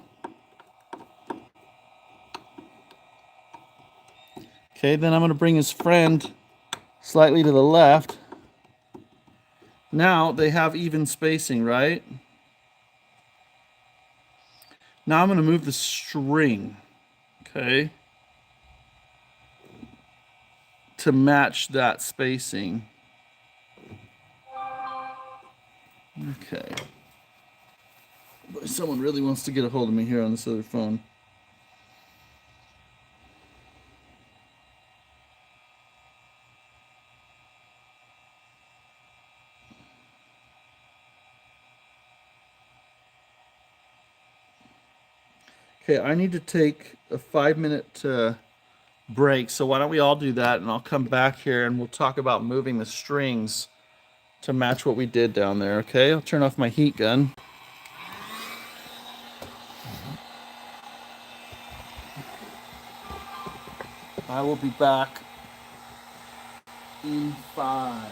Speaker 1: Okay, then I'm going to bring his friend slightly to the left. Now they have even spacing, right? Now I'm going to move the string, okay, to match that spacing. Okay. Boy, someone really wants to get a hold of me here on this other phone. Okay, I need to take a 5-minute break, so why don't we all do that, and I'll come back here and we'll talk about moving the strings to match what we did down there, okay? I'll turn off my heat gun. I will be back in 5.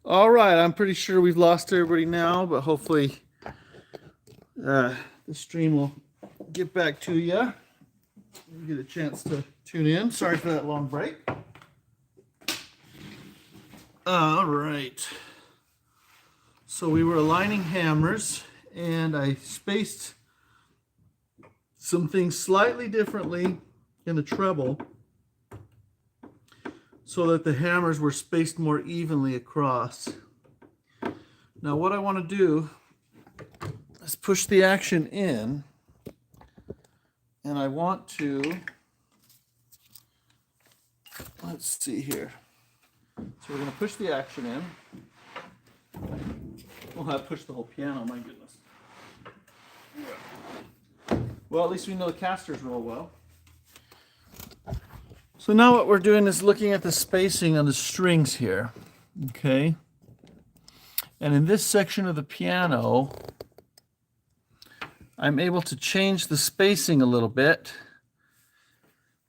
Speaker 1: All right, I'm pretty sure we've lost everybody now, but hopefully the stream will get back to you. You get a chance to tune in. Sorry for that long break. All right. So we were aligning hammers, and I spaced some things slightly differently in the treble so that the hammers were spaced more evenly across. Now what I want to do is push the action in, and I want to, let's see here. So we're going to push the action in. We'll have pushed the whole piano, my goodness. Well, at least we know the casters roll well. So now what we're doing is looking at the spacing on the strings here, okay? And in this section of the piano, I'm able to change the spacing a little bit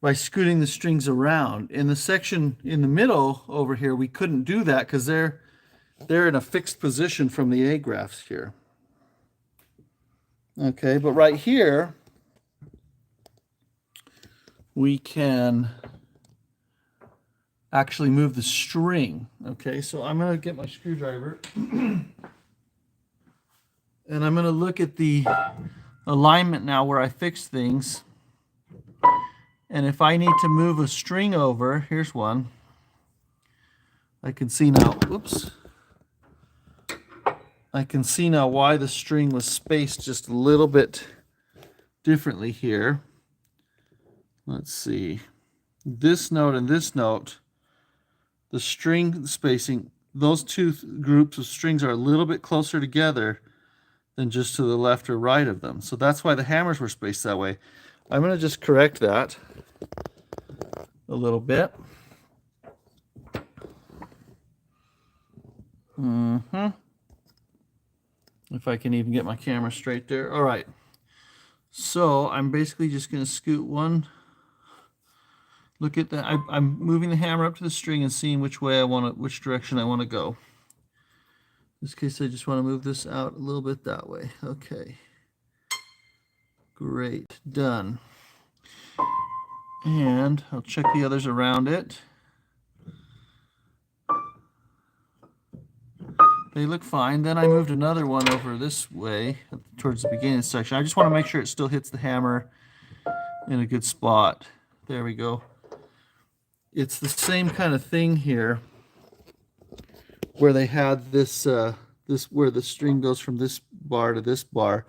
Speaker 1: by scooting the strings around. In the section in the middle over here, we couldn't do that because they're in a fixed position from the A graphs here. Okay, but right here, we can actually move the string. Okay, so I'm going to get my screwdriver and I'm going to look at the alignment now where I fix things. And if I need to move a string over, here's one. I can see now, whoops. I can see now why the string was spaced just a little bit differently here. Let's see. This note and this note, the string spacing, those two groups of strings are a little bit closer together than just to the left or right of them. So that's why the hammers were spaced that way. I'm going to just correct that a little bit. If I can even get my camera straight there. All right. So I'm basically just going to scoot one. Look at that. I'm moving the hammer up to the string and seeing which way I want to, which direction I want to go. In this case, I just want to move this out a little bit that way. Okay. Great. Done. And I'll check the others around it. They look fine. Then I moved another one over this way towards the beginning of the section. I just want to make sure it still hits the hammer in a good spot. There we go. It's the same kind of thing here where they had this, where the string goes from this bar to this bar.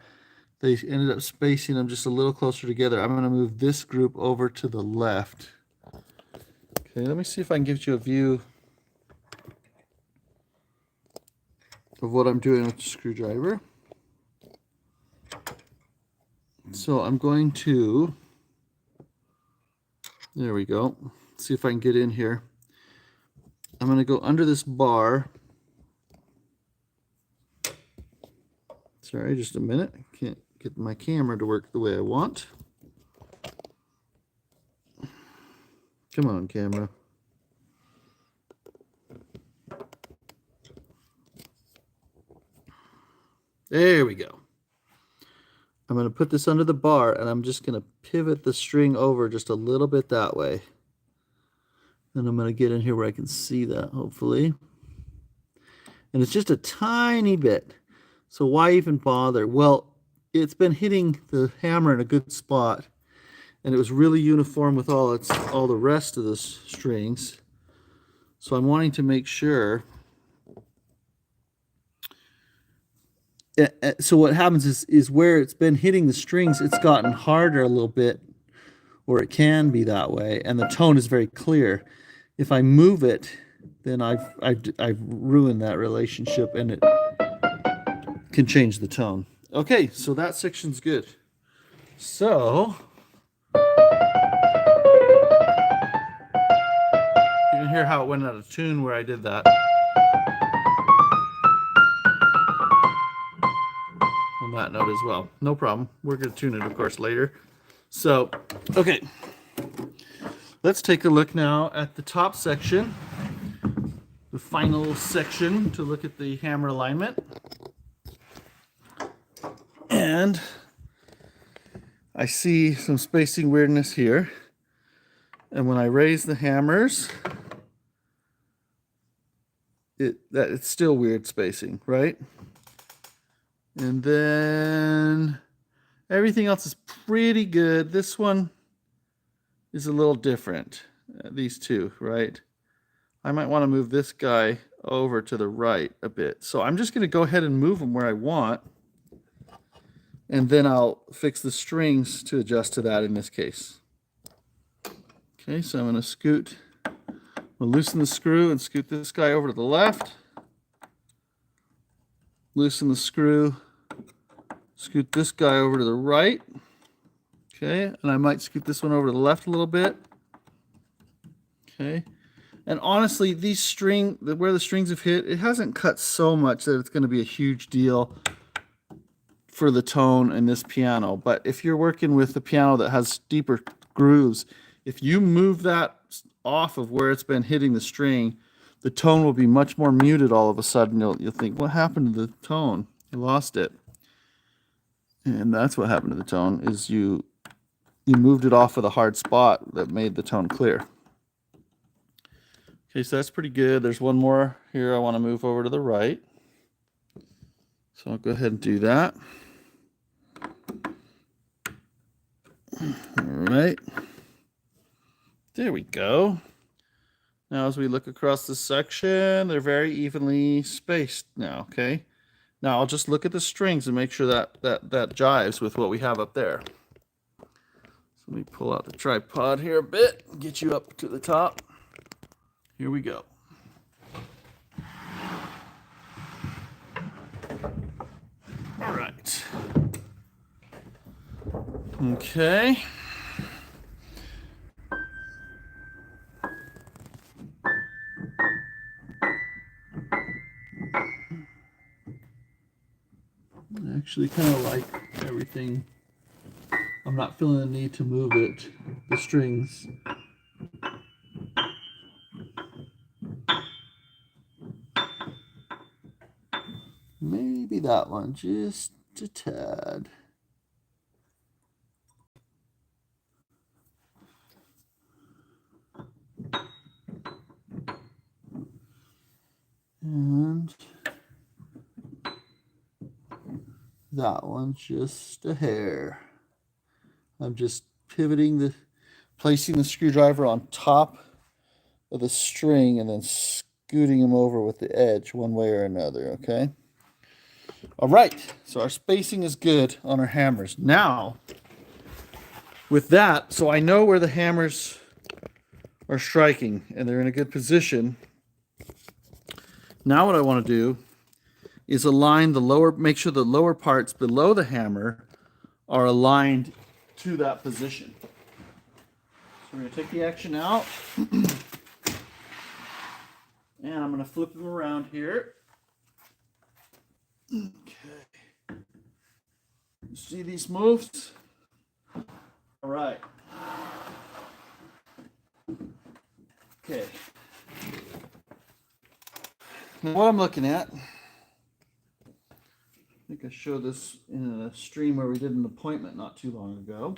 Speaker 1: They ended up spacing them just a little closer together. I'm going to move this group over to the left. Okay, let me see if I can give you a view of what I'm doing with the screwdriver. So I'm going to, there we go. See if I can get in here. I'm going to go under this bar. Sorry, just a minute. I can't get my camera to work the way I want. Come on, camera. There we go. I'm going to put this under the bar, and I'm just going to pivot the string over just a little bit that way. And I'm going to get in here where I can see that, hopefully. And it's just a tiny bit. So why even bother? Well, it's been hitting the hammer in a good spot, and it was really uniform with all the rest of the strings. So I'm wanting to make sure. So what happens is where it's been hitting the strings, it's gotten harder a little bit, or it can be that way, and the tone is very clear. If I move it, then I've ruined that relationship, and it can change the tone. Okay, so that section's good. So you can hear how it went out of tune where I did that. On that note as well. No problem. We're going to tune it, of course, later. So, okay. Let's take a look now at the top section. final section to look at the hammer alignment. And I see some spacing weirdness here. And when I raise the hammers, it's still weird spacing, right? And then everything else is pretty good. This one is a little different. These two, right? I might want to move this guy over to the right a bit. So I'm just going to go ahead and move them where I want. And then I'll fix the strings to adjust to that in this case. Okay, so I'm going to scoot. We'll loosen the screw and scoot this guy over to the left. Loosen the screw. Scoot this guy over to the right. Okay, and I might scoot this one over to the left a little bit. Okay, and honestly, where the strings have hit, it hasn't cut so much that it's going to be a huge deal for the tone in this piano. But if you're working with a piano that has deeper grooves, if you move that off of where it's been hitting the string, the tone will be much more muted all of a sudden. You'll think, what happened to the tone? You lost it. And that's what happened to the tone, is you moved it off of the hard spot that made the tone clear. Okay, so that's pretty good. There's one more here I want to move over to the right. So I'll go ahead and do that. All right. There we go. Now as we look across the section, they're very evenly spaced now, okay? Now I'll just look at the strings and make sure that jives with what we have up there. So let me pull out the tripod here a bit and get you up to the top. Here we go. All right. Okay. I actually kind of like everything. I'm not feeling the need to move it, the strings. Maybe that one, just a tad. And that one's just a hair. I'm just placing the screwdriver on top of the string and then scooting them over with the edge one way or another, okay? All right, so our spacing is good on our hammers. Now, with that, so I know where the hammers are striking and they're in a good position. Now what I want to do is align make sure the lower parts below the hammer are aligned to that position. So we're going to take the action out. And I'm going to flip them around here. Okay. See these moves? All right. Okay. Now what I'm looking at, I think I showed this in a stream where we did an appointment not too long ago.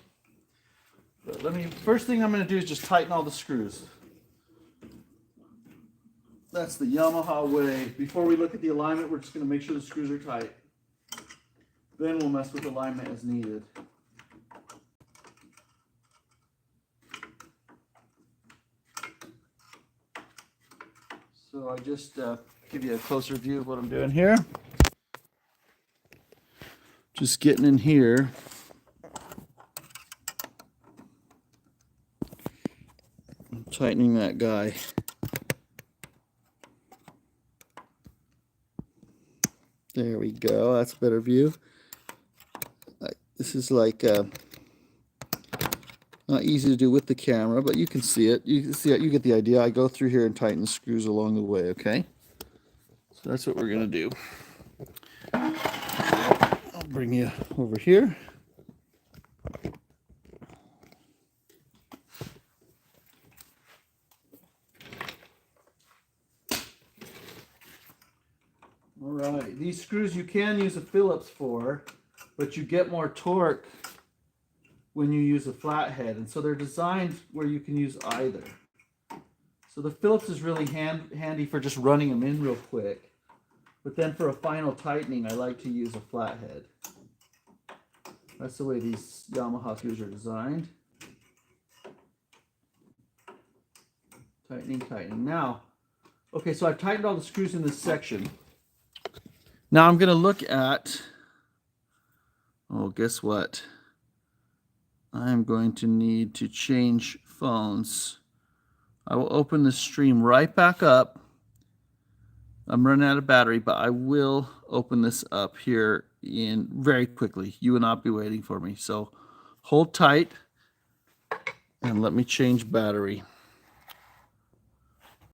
Speaker 1: But first thing I'm going to do is just tighten all the screws. That's the Yamaha way. Before we look at the alignment, we're just going to make sure the screws are tight. Then we'll mess with alignment as needed. So I just give you a closer view of what I'm doing here. Just getting in here. Tightening that guy. There we go. That's a better view. This is like not easy to do with the camera, but you can see it. You can see it. You get the idea. I go through here and tighten the screws along the way. Okay. So that's what we're gonna do. I'll bring you over here. All right, these screws you can use a Phillips for, but you get more torque when you use a flathead, and so they're designed where you can use either. So the Phillips is really handy for just running them in real quick, but then for a final tightening, I like to use a flathead. That's the way these Yamaha screws are designed. Tightening, tightening. Now, okay, so I've tightened all the screws in this section. Now I'm going to look at, oh, guess what? I'm going to need to change phones. I will open the stream right back up. I'm running out of battery, but I will open this up here in very quickly. You will not be waiting for me. So hold tight and let me change battery.